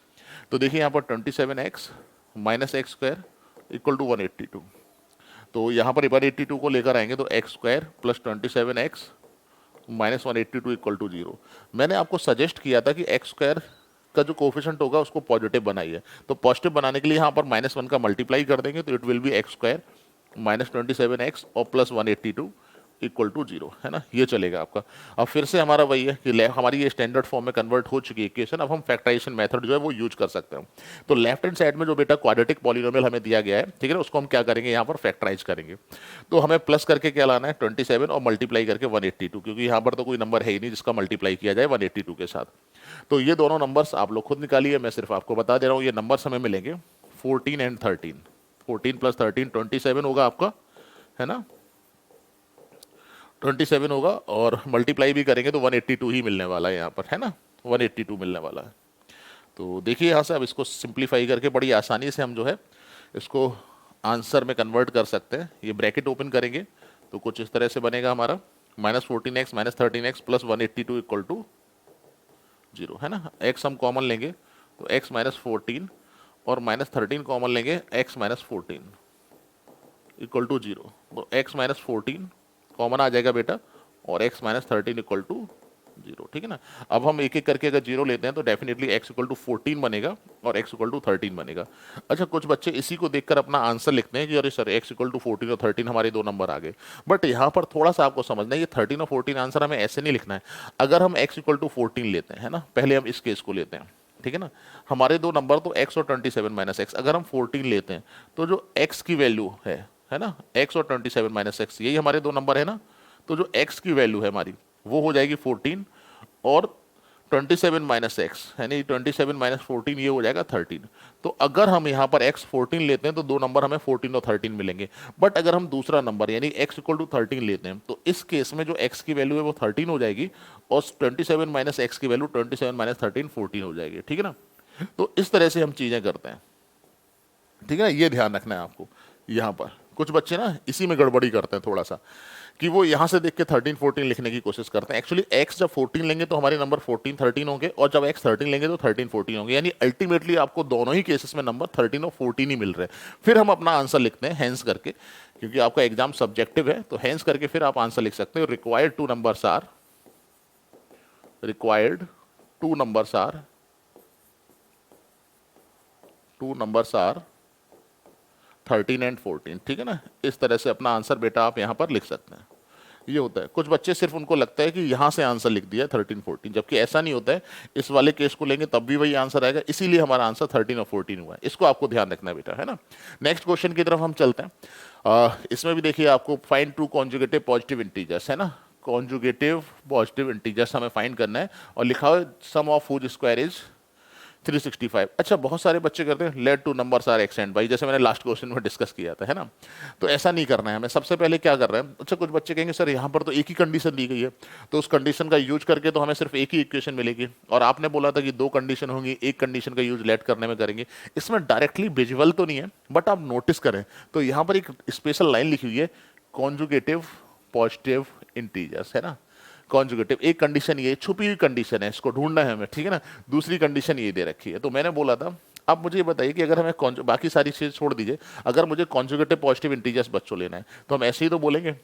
तो देखिए यहाँ पर 27x minus x square equal to 182। तो यहाँ पर 182 को लेकर आएंगे तो x square plus 27x minus 182 equal to 0। मैंने आपको सजेस्ट किया था कि एक्स स्क्वायर का जो कोफिशिएंट होगा उसको पॉजिटिव बनाइए, तो पॉजिटिव बनाने के लिए यहाँ पर -1 का मल्टीप्लाई कर देंगे तो it will B x square minus 27x और प्लस 182 इक्वल टू 0, है ना, ये चलेगा आपका। अब फिर से हमारा वही है कि हमारी ये स्टैंडर्ड फॉर्म में कन्वर्ट हो चुकी है इक्वेशन, अब हम फैक्टराइजेशन मेथड जो है वो यूज कर सकते हैं। तो लेफ्ट हैंड साइड में जो बेटा क्वाड्रेटिक पॉलिनोमियल हमें दिया गया है, ठीक है ना, उसको हम क्या करेंगे, यहाँ पर फैक्टराइज करेंगे। तो हमें प्लस करके क्या लाना है, 27 और मल्टीप्लाई करके 182, क्योंकि यहाँ पर तो कोई नंबर है ही नहीं जिसका मल्टीप्लाई किया जाए 182 के साथ। तो ये दोनों नंबर्स आप लोग खुद निकालिए, मैं सिर्फ आपको बता दे रहा हूँ। ये नंबर्स हमें मिलेंगे 14 एंड 13, 14 प्लस 13 27 होगा आपका, है ना, 27 होगा, और मल्टीप्लाई भी करेंगे तो 182 ही मिलने वाला है यहाँ पर, है ना, 182 मिलने वाला है। तो देखिए यहाँ से अब इसको सिंप्लीफाई करके बड़ी आसानी से हम जो है इसको आंसर में कन्वर्ट कर सकते हैं। ये ब्रैकेट ओपन करेंगे तो कुछ इस तरह से बनेगा हमारा -14x -13x plus 182 equal to 0, है ना। x हम कॉमन लेंगे तो x -14 और -13 कॉमन लेंगे x -14 इक्वल टू 0। तो x -14 कॉमन आ जाएगा बेटा और x -13 इक्वल टू 0, ठीक है ना। अब हम एक एक करके अगर 0 लेते हैं तो डेफिनेटली x इक्वल टू 14 बनेगा और x इक्वल टू 13 बनेगा। अच्छा, कुछ बच्चे इसी को देखकर अपना आंसर लिखते हैं कि अरे सर x इक्वल टू 14 और 13 हमारे दो नंबर आ गए। बट यहाँ पर थोड़ा सा आपको समझना है, ये 13 और 14 आंसर हमें ऐसे नहीं लिखना है। अगर हम x इक्वल टू 14 लेते हैं, है ना, पहले हम इस केस को लेते हैं, ठीक है ना। हमारे दो नंबर तो x और 27 माइनस एक्स, अगर हम 14 लेते हैं तो जो x की वैल्यू है ना, x और 27 माइनस एक्स, यही हमारे दो नंबर है ना। तो जो x की वैल्यू है हमारी वो हो जाएगी 14 और 27 माइनस एक्स, यानी 27 माइनस 14 ये हो जाएगा 13। तो अगर हम यहाँ पर x 14 लेते हैं तो दो नंबर हमें 14 और 13 मिलेंगे। बट अगर हम दूसरा नंबर यानी x इक्वल टू 13 लेते हैं तो इस केस में जो x की वैल्यू है वो 13 हो जाएगी और 27 माइनस एक्स की वैल्यू 27 माइनस 13 14 हो जाएगी, ठीक है ना। तो इस तरह से हम चीजें करते हैं, ठीक है ना। ये ध्यान रखना है आपको। यहाँ पर कुछ बच्चे ना इसी में गड़बड़ी करते हैं थोड़ा सा, कि वो यहाँ से देख के 13 14 लिखने की कोशिश करते हैं। एक्चुअली x जब 14 लेंगे तो हमारे नंबर 14 13 होंगे और जब x 13 लेंगे तो 13 14 होंगे, यानी अल्टीमेटली आपको दोनों ही केसेस में नंबर 13 और 14 ही मिल रहे हैं। फिर हम अपना आंसर लिखते हैं हैंस करके, क्योंकि आपका एग्जाम सब्जेक्टिव है तो हैंस करके फिर आप आंसर लिख सकते हो। Required two numbers are, required two numbers are, two numbers are 13 and 14, ठीक है ना। इस तरह से अपना आंसर बेटा आप यहाँ पर लिख सकते हैं। ये होता है, कुछ बच्चे सिर्फ उनको लगता है कि यहाँ से आंसर लिख दिया 13 14, जबकि ऐसा नहीं होता है। इस वाले केस को लेंगे तब भी वही आंसर आएगा, इसीलिए हमारा आंसर 13 और 14 हुआ है। इसको आपको ध्यान रखना है बेटा, है ना। नेक्स्ट क्वेश्चन की तरफ हम चलते हैं। इसमें भी देखिए आपको find two conjugative positive integers, है ना। कॉन्जुगेटिव पॉजिटिव इंटीजर्स हमें फाइंड करना है और लिखा हो sum of whose square is 365। अच्छा, बहुत सारे बच्चे करते हैं let two numbers are x and y, जैसे मैंने लास्ट क्वेश्चन में डिस्कस किया था, है ना। तो ऐसा नहीं करना है हमें। सबसे पहले क्या कर रहे हैं, अच्छा कुछ बच्चे कहेंगे सर यहाँ पर तो एक ही कंडीशन दी गई है, तो उस कंडीशन का यूज करके तो हमें सिर्फ एक ही इक्वेशन मिलेगी, और आपने बोला था कि दो कंडीशन होंगी, एक कंडीशन का यूज लेट करने में करेंगे। इसमें डायरेक्टली विजुअल तो नहीं है, बट आप नोटिस करें तो यहाँ पर एक स्पेशल लाइन लिखी हुई है, कॉन्जुगेटिव पॉजिटिव इंटीजर्स, है ना। कॉन्जुगेटिव, एक कंडीशन ये छुपी हुई कंडीशन है, इसको ढूंढना है हमें, ठीक है ना। दूसरी कंडीशन ये दे रखी है। तो मैंने बोला था, अब मुझे ये बताइए कि अगर हमें बाकी सारी चीज छोड़ दीजिए, अगर मुझे कॉन्जुगेटिव पॉजिटिव इंटीजर्स बच्चों लेना है तो हम ऐसे ही तो बोलेंगे,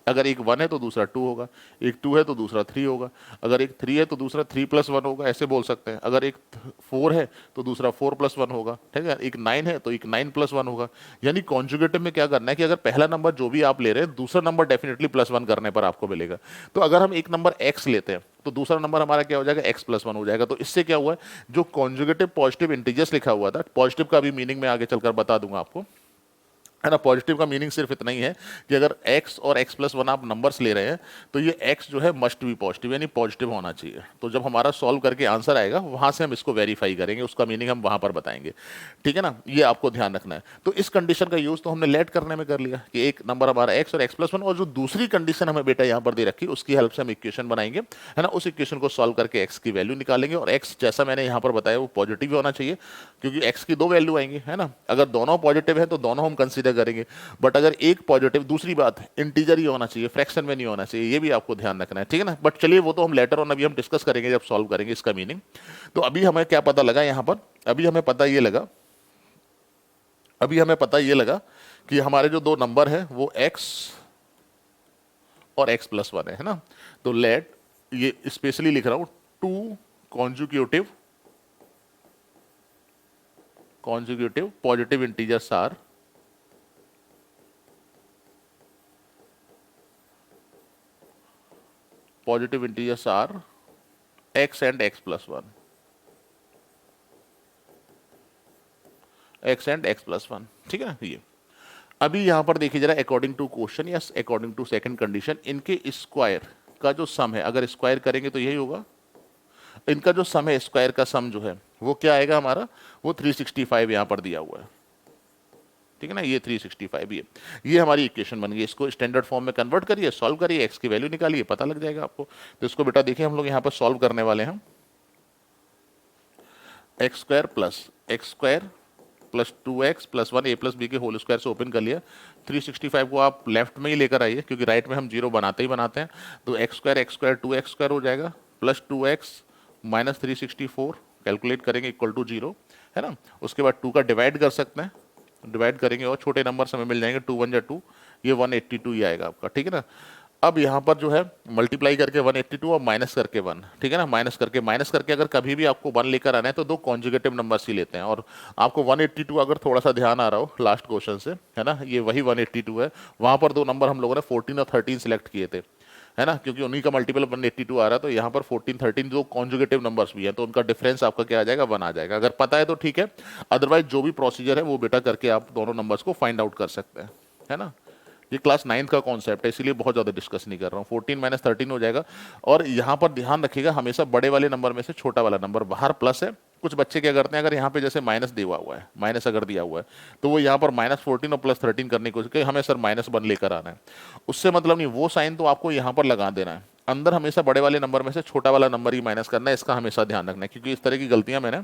अगर एक 1 है तो दूसरा 2 होगा, एक 2 है तो दूसरा 3 होगा, अगर एक 3 है तो दूसरा 3 + 1 होगा, ऐसे बोल सकते हैं। अगर एक 4 है तो दूसरा 4 + 1 होगा, ठीक है। एक 9 है तो एक 9 + 1 होगा। यानी कॉन्जुगेटिव में क्या करना है कि अगर पहला नंबर जो भी आप ले रहे हैं, दूसरा नंबर डेफिनेटली +1 करने पर आपको मिलेगा। तो अगर हम एक नंबर x लेते हैं तो दूसरा नंबर हमारा क्या हो जाएगा, x + 1 हो जाएगा। तो इससे क्या हुआ है, जो कॉन्जुगेटिव पॉजिटिव इंटीजर्स लिखा हुआ था, पॉजिटिव का भी मीनिंग मैं आगे चलकर बता दूंगा आपको, है ना। पॉजिटिव का मीनिंग सिर्फ इतना ही है कि अगर x और x + 1 आप नंबर्स ले रहे हैं तो ये x जो है मस्ट बी पॉजिटिव, यानी पॉजिटिव होना चाहिए। तो जब हमारा सॉल्व करके आंसर आएगा वहां से हम इसको वेरीफाई करेंगे, उसका मीनिंग हम वहां पर बताएंगे, ठीक है ना। ये आपको ध्यान रखना है। तो इस कंडीशन का यूज तो हमने लेट करने में कर लिया कि एक नंबर हमारा x और x + 1, और जो दूसरी कंडीशन हमें बेटा यहाँ पर दे रखी उसकी हेल्प से हम इक्वेशन बनाएंगे, है ना। उस इक्वेशन को सॉल्व करके x की वैल्यू निकालेंगे, और x जैसा मैंने यहाँ पर बताया वो पॉजिटिव होना चाहिए, क्योंकि x की दो वैल्यू आएंगी, है ना। अगर दोनों पॉजिटिव है तो दोनों हम कंसीडर करेंगे, बट अगर एक पॉजिटिव, दूसरी बात इंटीजर ही होना चाहिए, फ्रैक्शन में नहीं होना चाहिए, ये भी आपको ध्यान रखना है, ठीक है ना। बट चलिए वो तो हम लेटर ऑन अभी हम डिस्कस करेंगे जब सॉल्व करेंगे इसका मीनिंग। तो अभी हमें क्या पता लगा यहाँ पर, अभी हमें पता ये लगा कि हमारे जो दो नंबर है वो x और x + 1 है ना। तो लेट, ये स्पेशली लिख रहा हूं, two conjugative positive integers are x and x + 1, x and x + 1, ठीक है ना। ये अभी यहां पर देखिए जरा, अकॉर्डिंग टू क्वेश्चन या अकॉर्डिंग टू सेकंड कंडीशन, इनके स्क्वायर का जो सम है, अगर स्क्वायर करेंगे तो यही होगा। इनका जो सम है, स्क्वायर का सम जो है वो क्या आएगा हमारा, वो 365 यहां पर दिया हुआ है, ठीक है ना। ये 365, ये हमारी इक्वेशन बन गई। इसको स्टैंडर्ड फॉर्म में कन्वर्ट करिए, सॉल्व करिए, एक्स की वैल्यू निकालिए, पता लग जाएगा आपको। तो इसको बेटा देखिए हम लोग यहाँ पर सॉल्व करने वाले हैं। x² + plus 2x plus 1 a plus b के होल स्क्वायर से ओपन कर लिया। 365 को आप लेफ्ट में ही लेकर आइए क्योंकि राइट में हम जीरो बनाते ही बनाते हैं। तो एक्स स्क्वायर 2x स्क्वायर हो जाएगा प्लस 2x माइनस 364 कैलकुलेट करेंगे इक्वल टू 0, है ना। उसके बाद 2 का डिवाइड कर सकते हैं, डिवाइड करेंगे और छोटे नंबर हमें मिल जाएंगे 2 1 जा 2, ये 182 ही आएगा आपका, ठीक है ना। अब यहाँ पर जो है मल्टीप्लाई करके 182 और माइनस करके 1, ठीक है ना। माइनस करके अगर कभी भी आपको 1 लेकर आना है तो दो कॉन्जुगेटिव नंबर्स ही लेते हैं। और आपको 182 अगर थोड़ा सा ध्यान आ रहा हो लास्ट क्वेश्चन से, है ना, ये वही 182 है। वहां पर दो नंबर हम लोगों ने 14 और 13 सिलेक्ट किए थे, है ना, क्योंकि उन्हीं का मल्टीपल 182 आ रहा है। तो यहाँ पर 14 13 जो कॉन्जुगेटिव नंबर्स भी हैं तो उनका डिफरेंस आपका क्या आ जाएगा, 1 आ जाएगा। अगर पता है तो ठीक है, अदरवाइज जो भी प्रोसीजर है वो बेटा करके आप दोनों नंबर्स को फाइंड आउट कर सकते हैं, है ना। ये क्लास 9 का कॉन्सेप्ट है इसीलिए बहुत ज्यादा डिस्कस नहीं कर रहा हूँ। 14 माइनस 13 हो जाएगा। और यहाँ पर ध्यान रखिएगा हमेशा बड़े वाले नंबर में से छोटा वाला नंबर बाहर प्लस है। कुछ बच्चे क्या करते हैं, अगर यहाँ पे जैसे माइनस दिया हुआ है, माइनस अगर दिया हुआ है तो वो यहाँ पर -14 और +13 करने की कोशिश करें, हमें सर -1 लेकर आना है। उससे मतलब नहीं, वो साइन तो आपको यहाँ पर लगा देना है। अंदर हमेशा बड़े वाले नंबर में से छोटा वाला नंबर ही माइनस करना है, इसका हमेशा ध्यान रखना है क्योंकि इस तरह की गलतियां मैंने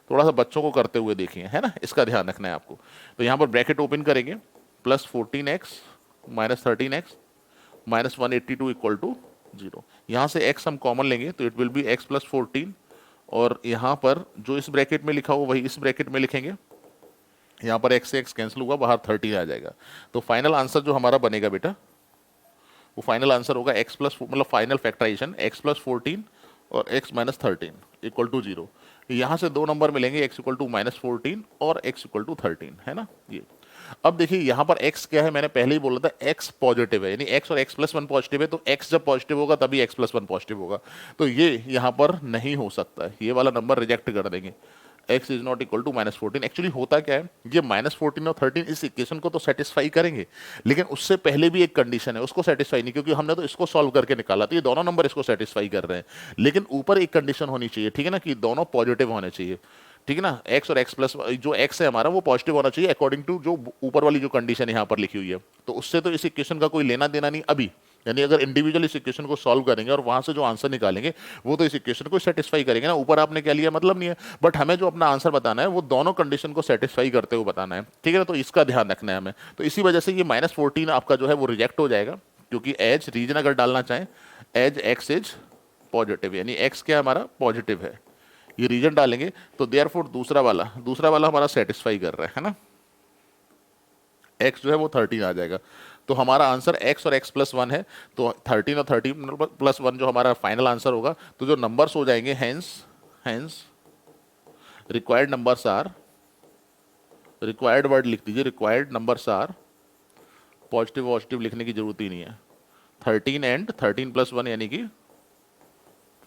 थोड़ा सा बच्चों को करते हुए देखी है ना, इसका ध्यान रखना है आपको। तो यहाँ पर ब्रैकेट ओपन करेंगे plus 14x minus 13x minus 182 equal to 0। यहाँ से x हम कॉमन लेंगे तो it will be x plus 14 और यहाँ पर जो इस ब्रैकेट में लिखा हो वही इस ब्रैकेट में लिखेंगे। यहाँ पर x से x कैंसिल होगा, बाहर 13 आ जाएगा। तो फाइनल आंसर जो हमारा बनेगा बेटा वो फाइनल आंसर होगा x प्लस, मतलब फाइनल फैक्टराइजेशन x प्लस 14 और x माइनस 13 इक्वल टू 0। यहाँ से दो नंबर मिलेंगे x इक्वल टू -14 और x इक्वल टू 13, है ना ये। अब देखिए यहाँ पर x क्या है, मैंने पहले ही बोला था x पॉजिटिव है, यानी x और x प्लस 1 पॉजिटिव है। तो x जब पॉजिटिव होगा तभी x प्लस 1 पॉजिटिव होगा। तो ये यहाँ पर नहीं हो सकता है, ये वाला नंबर रिजेक्ट कर देंगे। x is not equal to -14। Actually होता क्या है, ये -14 और 13 इस इक्वेशन को तो सेटिस्फाई करेंगे, लेकिन उससे पहले भी एक कंडीशन है, उसको सेटिस्फाई नहीं, क्योंकि हमने तो इसको सॉल्व करके निकाला। तो ये दोनों नंबर इसको सेटिस्फाई कर रहे हैं, लेकिन ऊपर एक कंडीशन होनी चाहिए, ठीक है ना, कि दोनों पॉजिटिव होने चाहिए, ठीक है ना। x और x प्लस जो x है हमारा वो पॉजिटिव होना चाहिए अकॉर्डिंग टू जो ऊपर वाली जो कंडीशन यहाँ पर लिखी हुई है। तो उससे तो इस इक्वेशन का कोई लेना देना नहीं अभी, यानी अगर इंडिविजुअल इस इक्वेशन को सॉल्व करेंगे और वहां से जो आंसर निकालेंगे वो तो इस इक्वेशन को सेटिस्फाई करेंगे ना। ऊपर आपने क्या लिया मतलब नहीं है, बट हमें जो अपना आंसर बताना है वो दोनों कंडीशन को सेटिस्फाई करते हुए बताना है, ठीक है ना। तो इसका ध्यान रखना है हमें। तो इसी वजह से ये -14 आपका जो है वो रिजेक्ट हो जाएगा, क्योंकि एज रीजन अगर डालना चाहें एज x इज पॉजिटिव, यानी x क्या हमारा पॉजिटिव है, ये रीजन डालेंगे तो देयरफॉर दूसरा वाला हमारा सेटिस्फाई कर रहा है ना। x जो है वो 13 आ जाएगा। तो हमारा आंसर x और x प्लस 1 है, तो 13 और 13 प्लस 1 जो हमारा फाइनल आंसर होगा। तो जो नंबर्स हो जाएंगे hence required numbers are, required word लिख दीजिए, रिक्वायर्ड नंबर्स आर, पॉजिटिव लिखने की जरूरत ही नहीं है, 13 एंड 13 प्लस 1 यानी कि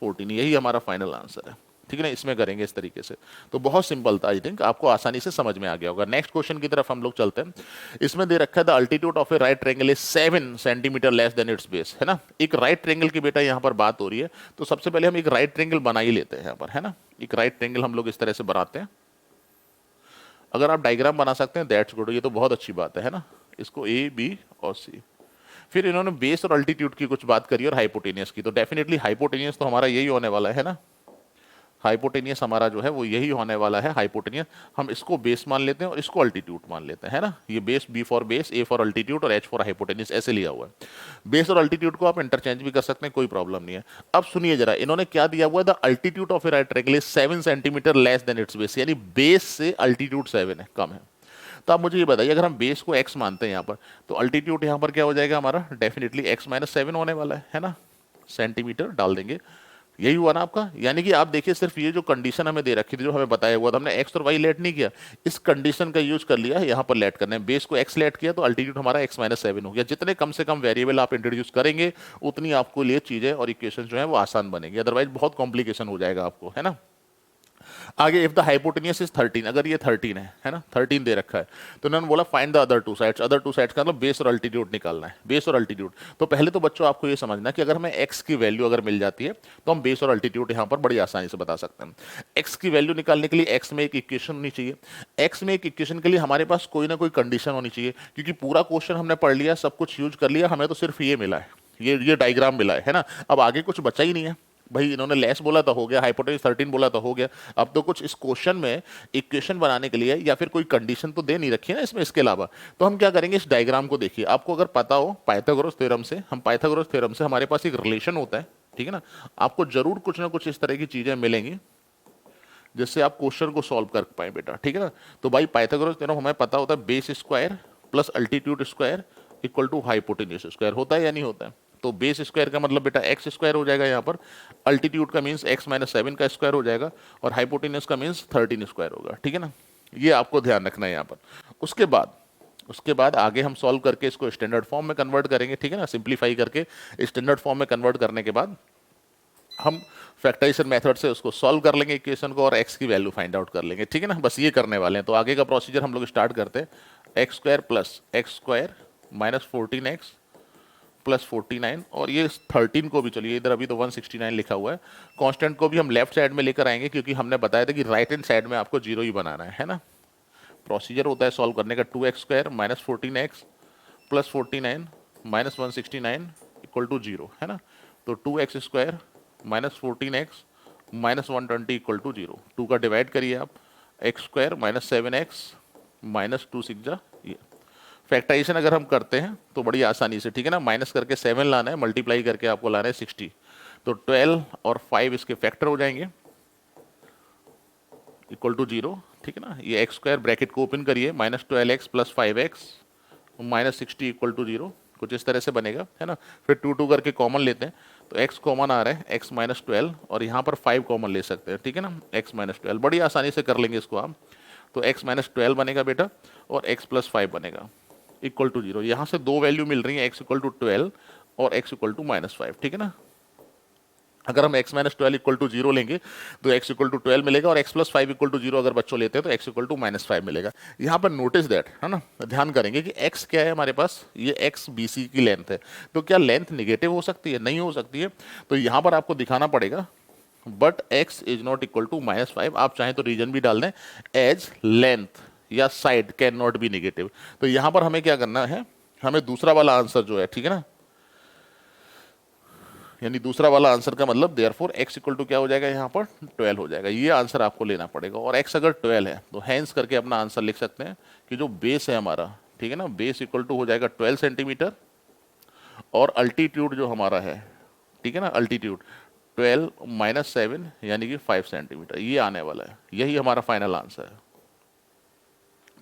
14, यही हमारा फाइनल आंसर है, ठीक है ना। इसमें करेंगे इस तरीके से। तो बहुत सिंपल था, आई थिंक आपको आसानी से समझ में आ गया होगा। नेक्स्ट क्वेश्चन की तरफ हम लोग चलते हैं। इसमें दे रखा है the altitude of A right triangle is 7 centimetre less than it's base, है ना। एक राइट ट्रायंगल की बेटा यहाँ पर बात हो रही है, तो सबसे पहले हम एक राइट ट्रायंगल बना ही लेते हैं यहाँ पर, है ना। एक राइट ट्रायंगल हम लोग इस तरह से बनाते हैं। अगर आप डायग्राम बना सकते हैं दैट्स गुड, ये तो बहुत अच्छी बात है ना। इसको ए बी और सी, फिर इन्होंने बेस और अल्टीट्यूड की कुछ बात करी और हाइपोटेनियस की। तो डेफिनेटली हाइपोटेनियस तो हमारा यही होने वाला है ना, हाइपोटेनियस हमारा जो है वो यही होने वाला है हाइपोटेनियस। हम इसको बेस मान लेते हैं और इसको अल्टीट्यूड मान लेते हैं, है ना। ये base, b for base, a for altitude और एच फॉर हाइपोटेनियस ऐसे लिया हुआ है। बेस और अल्टीट्यूड को आप इंटरचेंज भी कर सकते हैं, कोई प्रॉब्लम नहीं है। अब सुनिए जरा, इन्होंने क्या दिया हुआ है, the altitude of A right triangle is 7 centimetre less than it's base, यानी बेस से अल्टीट्यूड 7 है, कम है। तो आप मुझे ये बताइए, अगर हम बेस को x मानते हैं यहाँ पर, तो अल्टीट्यूड यहाँ पर क्या हो जाएगा हमारा, डेफिनेटली x माइनस 7 होने वाला है ना। सेंटीमीटर डाल देंगे, यही हुआ ना आपका। यानी कि आप देखिए, सिर्फ ये जो कंडीशन हमें दे रखी थी, जो हमें बताया हुआ था, हमने x और y लेट नहीं किया, इस कंडीशन का यूज कर लिया, यहाँ पर लेट करना है। बेस को x लेट किया तो अल्टीट्यूड हमारा x माइनस 7 हो गया। जितने कम से कम वेरिएबल आप इंट्रोड्यूस करेंगे उतनी आपको लिए चीजें और इक्वेशन जो है वो आसान बनेगी, अदरवाइज बहुत कॉम्प्लिकेशन हो जाएगा आपको, है ना। आगे इफ द हाइपोटेनियस इज 13, अगर ये 13 है ना, 13 दे रखा है, तो उन्होंने बोला find the other two sides. Other two sides का मतलब बेस और अल्टीट्यूड निकालना है, बेस और अल्टीट्यूड। तो पहले तो बच्चों आपको ये समझना कि अगर हमें x की वैल्यू अगर मिल जाती है तो हम बेस और अल्टीट्यूड यहाँ पर बड़ी आसानी से बता सकते हैं। x की वैल्यू निकालने के लिए x में एक इक्वेशन होनी चाहिए, x में एक इक्वेशन के लिए हमारे पास कोई ना कोई कंडीशन होनी चाहिए, क्योंकि पूरा क्वेश्चन हमने पढ़ लिया, सब कुछ यूज कर लिया, हमें तो सिर्फ ये मिला है, ये डायग्राम मिला है ना। अब आगे कुछ बचा ही नहीं है, भाई इन्होंने लेस बोला तो हो गया, हाइपोटेन्यूज 13 बोला तो हो गया। अब तो कुछ इस क्वेश्चन में इक्वेशन बनाने के लिए या फिर कोई कंडीशन तो दे नहीं रखी है ना इसमें इसके अलावा। तो हम क्या करेंगे, इस डायग्राम को देखिए, आपको अगर पता हो पाइथागोरस थ्योरम से, हमारे पास एक रिलेशन होता है, ठीक है ना। आपको जरूर कुछ ना कुछ इस तरह की चीजें मिलेंगी जिससे आप क्वेश्चन को सॉल्व कर पाए बेटा, ठीक है ना। तो भाई पाइथागोरस थ्योरम हमें पता होता है, base square plus altitude square equal to hypotenuse square, होता है या नहीं होता है। तो बेस स्क्वायर का मतलब बेटा एक्स स्क्वायर हो जाएगा यहाँ पर, अल्टीट्यूड का मीन्स एक्स माइनस 7 का स्क्वायर हो जाएगा, और हाइपोटेन्यूज का मीन्स 13 स्क्वायर होगा, ठीक है ना। ये आपको ध्यान रखना है यहाँ पर। उसके बाद आगे हम सॉल्व करके इसको स्टैंडर्ड फॉर्म में कन्वर्ट करेंगे, ठीक है ना। सिंप्लीफाई करके स्टैंडर्ड फॉर्म में कन्वर्ट करने के बाद हम फैक्टराइजेशन मेथड से उसको सॉल्व कर लेंगे इक्वेशन को, और एक्स की वैल्यू फाइंड आउट कर लेंगे, ठीक है ना। बस ये करने वाले हैं। तो आगे का प्रोसीजर हम लोग स्टार्ट करते हैं। X square plus x square minus 14x plus 49, और ये 13 को भी, चलिए इधर अभी तो 169 लिखा हुआ है, कांस्टेंट को भी हम लेफ्ट साइड में लेकर आएंगे, क्योंकि हमने बताया था कि राइट हैंड साइड में आपको जीरो ही बनाना है ना। प्रोसीजर होता है सॉल्व करने का, 2x square minus 14x plus 49 minus 169 equal to zero, है ना। तो 2x square minus 14x minus 120 equal to zero. 2 का डिवाइड करिए आप, x square minus 7x minus 2 6 जा, ये फैक्टराइजेशन अगर हम करते हैं तो बड़ी आसानी से, ठीक है ना। माइनस करके 7 लाना है, मल्टीप्लाई करके आपको लाना है 60, तो 12 और 5 इसके फैक्टर हो जाएंगे इक्वल टू जीरो, ठीक है ना। ये एक्स स्क्वायर ब्रैकेट को ओपन करिए, minus 12x plus 5x minus 60 equal to zero, कुछ इस तरह से बनेगा, है ना। फिर 2 करके कॉमन लेते हैं, तो x कॉमन आ रहा है, x माइनस 12, और यहाँ पर 5 कॉमन ले सकते हैं, ठीक है ना। x माइनस 12 बड़ी आसानी से कर लेंगे इसको आप। तो x माइनस 12 बनेगा बेटा, और x प्लस 5 बनेगा इक्वल टू जीरो। यहाँ से दो वैल्यू मिल रही है, x इक्वल टू 12 और x इक्वल टू माइनस 5, ठीक है ना। अगर हम x minus 12 equal to zero लेंगे तो x इक्वल टू 12 मिलेगा, और x plus 5 equal to zero अगर बच्चों लेते हैं तो x इक्वल टू माइनस 5 मिलेगा। यहाँ पर नोटिस दैट, है ना, ध्यान करेंगे कि x क्या है हमारे पास, ये x BC की लेंथ है। तो क्या लेंथ निगेटिव हो सकती है? नहीं हो सकती है। तो यहाँ पर आपको दिखाना पड़ेगा but x is not equal to minus 5, आप चाहें तो रीजन भी डाल दें, एज लेंथ या side can not be negative. तो यहाँ पर हमें क्या करना है, हमें दूसरा वाला आंसर जो है, ठीक है ना, यानी दूसरा वाला आंसर का मतलब देयरफॉर x इक्वल टू क्या हो जाएगा, यहाँ पर 12 हो जाएगा। ये आंसर आपको लेना पड़ेगा, और x अगर 12 है तो हैंस करके अपना आंसर लिख सकते हैं कि जो बेस है हमारा, ठीक है ना, बेस इक्वल टू हो जाएगा 12 सेंटीमीटर, और अल्टीट्यूड जो हमारा है, ठीक है ना, अल्टीट्यूड 12 माइनस 7 यानी कि 5 सेंटीमीटर, ये आने वाला है। यही हमारा फाइनल आंसर है,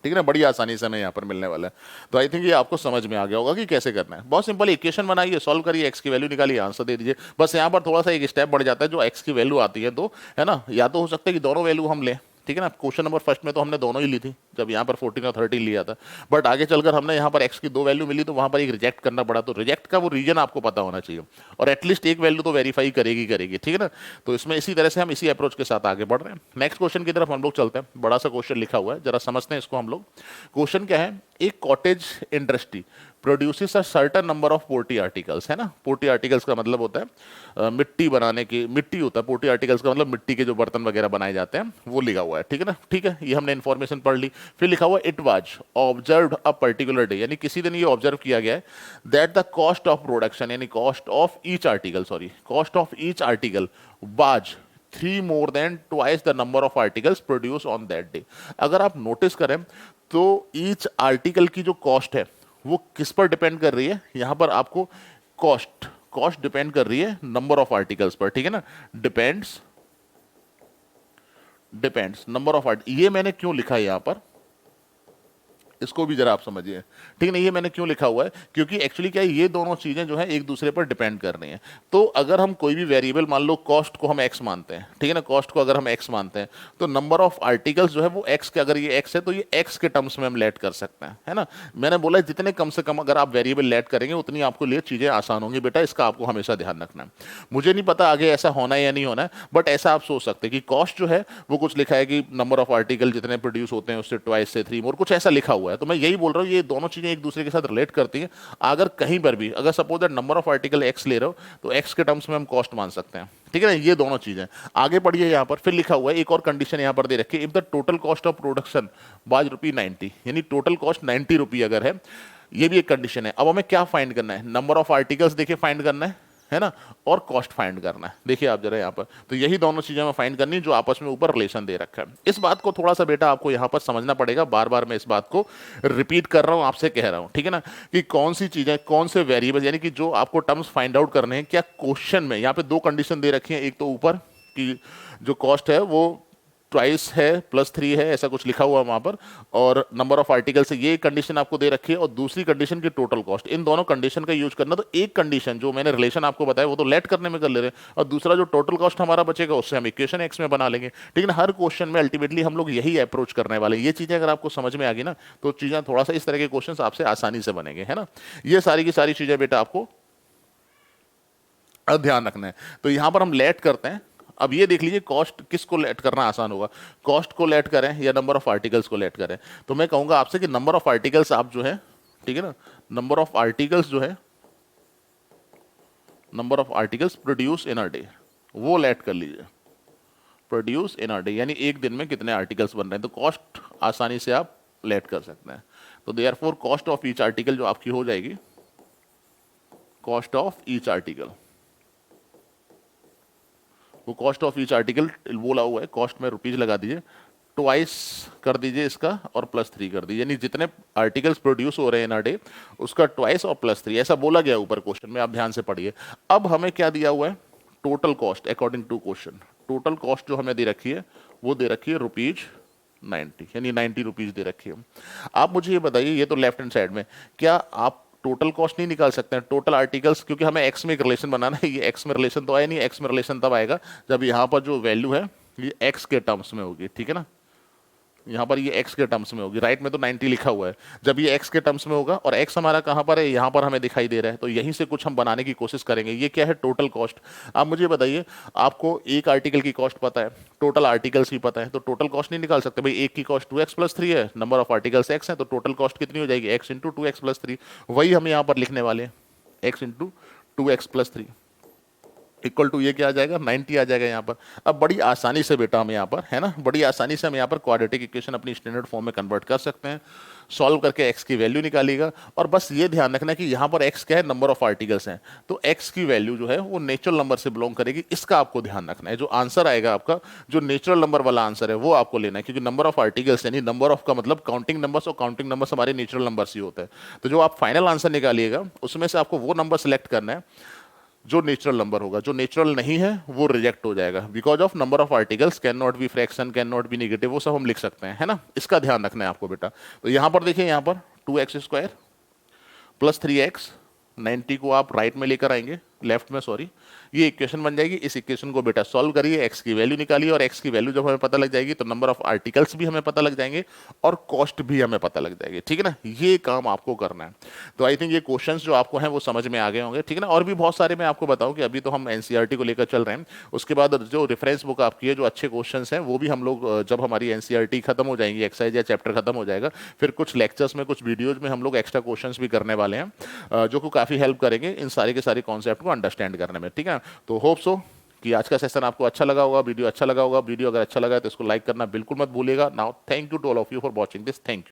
ठीक है ना। बड़ी आसानी से हमें यहाँ पर मिलने वाला है। तो आई थिंक ये आपको समझ में आ गया होगा कि कैसे करना है। बहुत सिंपल इक्वेशन बनाइए, सॉल्व करिए, एक्स की वैल्यू निकालिए, आंसर दे दीजिए। बस यहाँ पर थोड़ा सा एक स्टेप बढ़ जाता है, जो एक्स की वैल्यू आती है तो, है ना, या तो हो सकता है कि दोनों वैल्यू हम लें, ठीक है ना। क्वेश्चन नंबर फर्स्ट में तो हमने दोनों ही ली थी, जब यहाँ पर 14 और 13 लिया था, बट आगे चलकर हमने यहाँ पर एक्स की दो वैल्यू मिली तो वहाँ पर एक रिजेक्ट करना पड़ा। तो रिजेक्ट का वो रीजन आपको पता होना चाहिए, और एटलीस्ट एक वैल्यू तो वेरीफाई करेगी, ठीक है ना। तो इसमें इसी तरह से हम इसी अप्रोच के साथ आगे बढ़ रहे हैं। नेक्स्ट क्वेश्चन की तरफ हम लोग चलते हैं। बड़ा सा क्वेश्चन लिखा हुआ है, जरा समझते हैं इसको हम लोग। क्वेश्चन क्या है, एक cottage industry produces a certain number of पोर्टी articles, है ना। पोर्टी आर्टिकल्स का मतलब होता है मिट्टी बनाने की, मिट्टी होता है पोर्टी आर्टिकल्स का मतलब, मिट्टी के जो बर्तन वगैरह बनाए जाते हैं वो लिखा हुआ है, ठीक है ना। ठीक है, ये हमने इन्फॉर्मेशन पढ़ ली। फिर लिखा हुआ it was observed a particular day, यानी किसी दिन ये ऑब्जर्व किया गया है that the cost of production, यानी cost of each article, cost of each article was 3 more than twice the number of articles produced on that day। अगर आप नोटिस करें तो ईच आर्टिकल की जो कॉस्ट है वो किस पर डिपेंड कर रही है, यहां पर आपको कॉस्ट डिपेंड कर रही है नंबर ऑफ आर्टिकल्स पर, ठीक है ना। डिपेंड्स नंबर ऑफ आर्ट, ये मैंने क्यों लिखा है यहां पर, इसको भी जरा आप समझिए, ठीक है ना। ये मैंने क्यों लिखा हुआ है, क्योंकि एक्चुअली क्या है, ये दोनों चीजें जो है एक दूसरे पर डिपेंड कर रही हैं। तो अगर हम कोई भी वेरिएबल, मान लो कॉस्ट को हम एक्स मानते हैं, ठीक है ना, कॉस्ट को अगर हम एक्स मानते हैं, तो नंबर ऑफ आर्टिकल्स जो है वो एक्स के, अगर ये एक्स है तो ये एक्स के टर्म्स में हम लेट कर सकते हैं, है ना। मैंने बोला जितने कम से कम अगर आप वेरिएबल लेट करेंगे उतनी आपको लिए चीजें आसान होंगी बेटा, इसका आपको हमेशा ध्यान रखना है। मुझे नहीं पता आगे ऐसा होना है या नहीं होना है, बट ऐसा आप सोच सकते हैं कि कॉस्ट जो है वो कुछ लिखा है कि नंबर ऑफ आर्टिकल जितने प्रोड्यूस होते हैं उससे ट्वाइस से 3 मोर, कुछ ऐसा लिखा हुआ है। तो मैं यही बोल रहा हूँ ये दोनों चीजें एक दूसरे के साथ रिलेट करती हैं। अगर कहीं पर भी, अगर suppose that number of article x ले रहे हो तो एक्स के टर्म्स में हम कॉस्ट मान सकते हैं, ठीक है ना। ये दोनों चीजें आगे पढ़िए, यहां पर फिर लिखा हुआ है एक और कंडीशन यहां पर दे रखी है, if the total cost of production was ₹90, यानी टोटल कॉस्ट 90 रुपये अगर है, ये भी एक कंडीशन है। अब हमें क्या फाइंड करना है, नंबर ऑफ आर्टिकल्स देखिए फाइंड करना है, है ना, और कॉस्ट फाइंड करना है। देखिए आप जरा यहाँ पर, तो यही दोनों चीजें हमें फाइंड करनी जो आपस में ऊपर रिलेशन दे रखा है। इस बात को थोड़ा सा बेटा आपको यहाँ पर समझना पड़ेगा, बार बार मैं इस बात को रिपीट कर रहा हूँ, आपसे कह रहा हूँ, ठीक है ना, कि कौन सी चीजें, कौन से वेरिएबल, यानी कि जो आपको टर्म्स फाइंड आउट करने हैं, क्या क्वेश्चन में यहाँ पे दो कंडीशन दे रखी है, एक तो ऊपर कि जो कॉस्ट है वो ट्वाइस है प्लस 3 है, ऐसा कुछ लिखा हुआ वहां पर, और नंबर ऑफ आर्टिकल से ये कंडीशन आपको दे रखी है, और दूसरी कंडीशन की टोटल कॉस्ट। इन दोनों कंडीशन का यूज करना। तो एक कंडीशन जो मैंने रिलेशन आपको बताया वो तो लेट करने में कर ले रहे हैं, और दूसरा जो टोटल कॉस्ट हमारा बचेगा उससे हम इक्वेशन एक्स में बना लेंगे, ठीक है ना। हर क्वेश्चन में अल्टीमेटली हम लोग यही अप्रोच करने वाले हैं। ये चीजें अगर आपको समझ में आ गई ना, तो चीजें थोड़ा सा इस तरह के क्वेश्चन आपसे आसानी से बनेंगे, है ना। ये सारी की सारी चीजें बेटा आपको ध्यान रखना है। तो यहां पर हम लेट करते हैं। अब ये देख लीजिए कॉस्ट किसको लेट करना आसान होगा, कॉस्ट को लेट करें या नंबर ऑफ आर्टिकल्स को लेट करें। तो मैं कहूंगा आपसे कि नंबर ऑफ आर्टिकल्स आप जो है, ठीक है ना, नंबर ऑफ आर्टिकल्स जो है, number of articles produce in a day, वो लेट कर लीजिए। प्रोड्यूस इन अ डे यानी एक दिन में कितने आर्टिकल्स बन रहे हैं, तो कॉस्ट आसानी से आप लेट कर सकते हैं। तो therefore cost of each article जो आपकी हो जाएगी, कॉस्ट ऑफ ईच आर्टिकल, वो कॉस्ट ऑफ ईच आर्टिकल बोला हुआ है, कॉस्ट में रुपीज लगा दीजिए, ट्वाइस कर दीजिए इसका और प्लस 3 कर दीजिए, यानी जितने आर्टिकल्स प्रोड्यूस हो रहे हैं इन अ डे उसका ट्वाइस और प्लस 3, ऐसा बोला गया ऊपर क्वेश्चन में, आप ध्यान से पढ़िए। अब हमें क्या दिया हुआ है, total cost according to question. Total cost जो हमें दे रखी है वो दे रखी है ₹90, यानी 90 रुपीज दे रखी है। आप मुझे ये बताइए, ये तो लेफ्ट हैंड साइड में, क्या आप टोटल कॉस्ट नहीं निकाल सकते हैं, टोटल आर्टिकल्स, क्योंकि हमें एक्स में एक रिलेशन बनाना है। ये एक्स में रिलेशन तो आया नहीं, एक्स में रिलेशन तब आएगा जब यहाँ पर जो वैल्यू है ये एक्स के टर्म्स में होगी, ठीक है ना। यहाँ पर ये x के टर्म्स में होगी, राइट में तो 90 लिखा हुआ है, जब ये x के टर्म्स में होगा, और x हमारा कहाँ पर है, यहाँ पर हमें दिखाई दे रहा है, तो यहीं से कुछ हम बनाने की कोशिश करेंगे। ये क्या है, टोटल कॉस्ट। आप मुझे बताइए, आपको एक आर्टिकल की कॉस्ट पता है, टोटल आर्टिकल्स भी पता है, तो टोटल कॉस्ट नहीं निकाल सकते भाई। एक की कॉस्ट 2x प्लस 3 है, नंबर ऑफ आर्टिकल्स x है, तो टोटल कॉस्ट कितनी हो जाएगी, x इंटू 2x प्लस 3। वही हम यहाँ पर लिखने वाले हैं, x into 2x plus 3 equal to ये क्या आ जाएगा, 90 आ जाएगा यहाँ पर। अब बड़ी आसानी से बेटा हम यहाँ पर, है ना, बड़ी आसानी से हम यहाँ पर क्वाड्रेटिक इक्वेशन अपनी स्टैंडर्ड फॉर्म में कन्वर्ट कर सकते हैं। सॉल्व करके x की वैल्यू निकालिएगा, और बस ये ध्यान रखना है कि यहाँ पर x क्या है, नंबर ऑफ आर्टिकल्स हैं, तो x की वैल्यू जो है वो नेचुरल नंबर से बिलोंग करेगी, इसका आपको ध्यान रखना है। जो आंसर आएगा आपका, जो नेचुरल नंबर वाला आंसर है वो आपको लेना है, क्योंकि नंबर ऑफ आर्टिकल्स यानी नंबर ऑफ का मतलब काउंटिंग नंबर्स, और काउंटिंग नंबर्स हमारे नेचुरल नंबर्स ही होते हैं। तो जो आप फाइनल आंसर निकालिएगा उसमें से आपको वो नंबर सेलेक्ट करना है जो नेचुरल नंबर होगा, जो नेचुरल नहीं है वो रिजेक्ट हो जाएगा। Because of number of articles can not B fraction, can not B negative, वो सब हम लिख सकते हैं, है ना। इसका ध्यान रखना है आपको बेटा। तो यहां पर देखिए, यहां पर 2x² प्लस 3x, 90 को आप राइट में लेकर आएंगे, लेफ्ट में सॉरी, ये इक्वेशन बन जाएगी। इस इक्वेशन को बेटा सॉल्व करिए, x की वैल्यू निकालिए, और x की वैल्यू जब हमें पता लग जाएगी तो नंबर ऑफ आर्टिकल्स भी हमें पता लग जाएंगे और कॉस्ट भी हमें पता लग जाएगी, ठीक है ना। ये काम आपको करना है। तो आई थिंक ये क्वेश्चंस जो आपको हैं वो समझ में आ गए होंगे, ठीक है ना। और भी बहुत सारे मैं आपको बताऊं कि अभी तो हम एनसीईआरटी को लेकर चल रहे हैं, उसके बाद जो रेफरेंस बुक आपकी है, जो अच्छे क्वेश्चन हैं वो भी हम लोग, जब हमारी एनसीईआरटी खत्म हो जाएंगी, एक्सरसाइज या चैप्टर खत्म हो जाएगा, फिर कुछ लेक्चर्स में, कुछ वीडियोज में हम लोग एक्स्ट्रा क्वेश्चन भी करने वाले हैं, जो को काफी हेल्प करेंगे इन सारे के सारे कॉन्सेप्ट को अंडरस्टैंड करने में, ठीक है। तो होप सो कि आज का सेशन आपको अच्छा लगा होगा, वीडियो अच्छा लगा होगा। वीडियो अगर अच्छा लगा है तो इसको लाइक करना बिल्कुल मत भूलिएगा। Now thank you to all of you for watching this, thank you.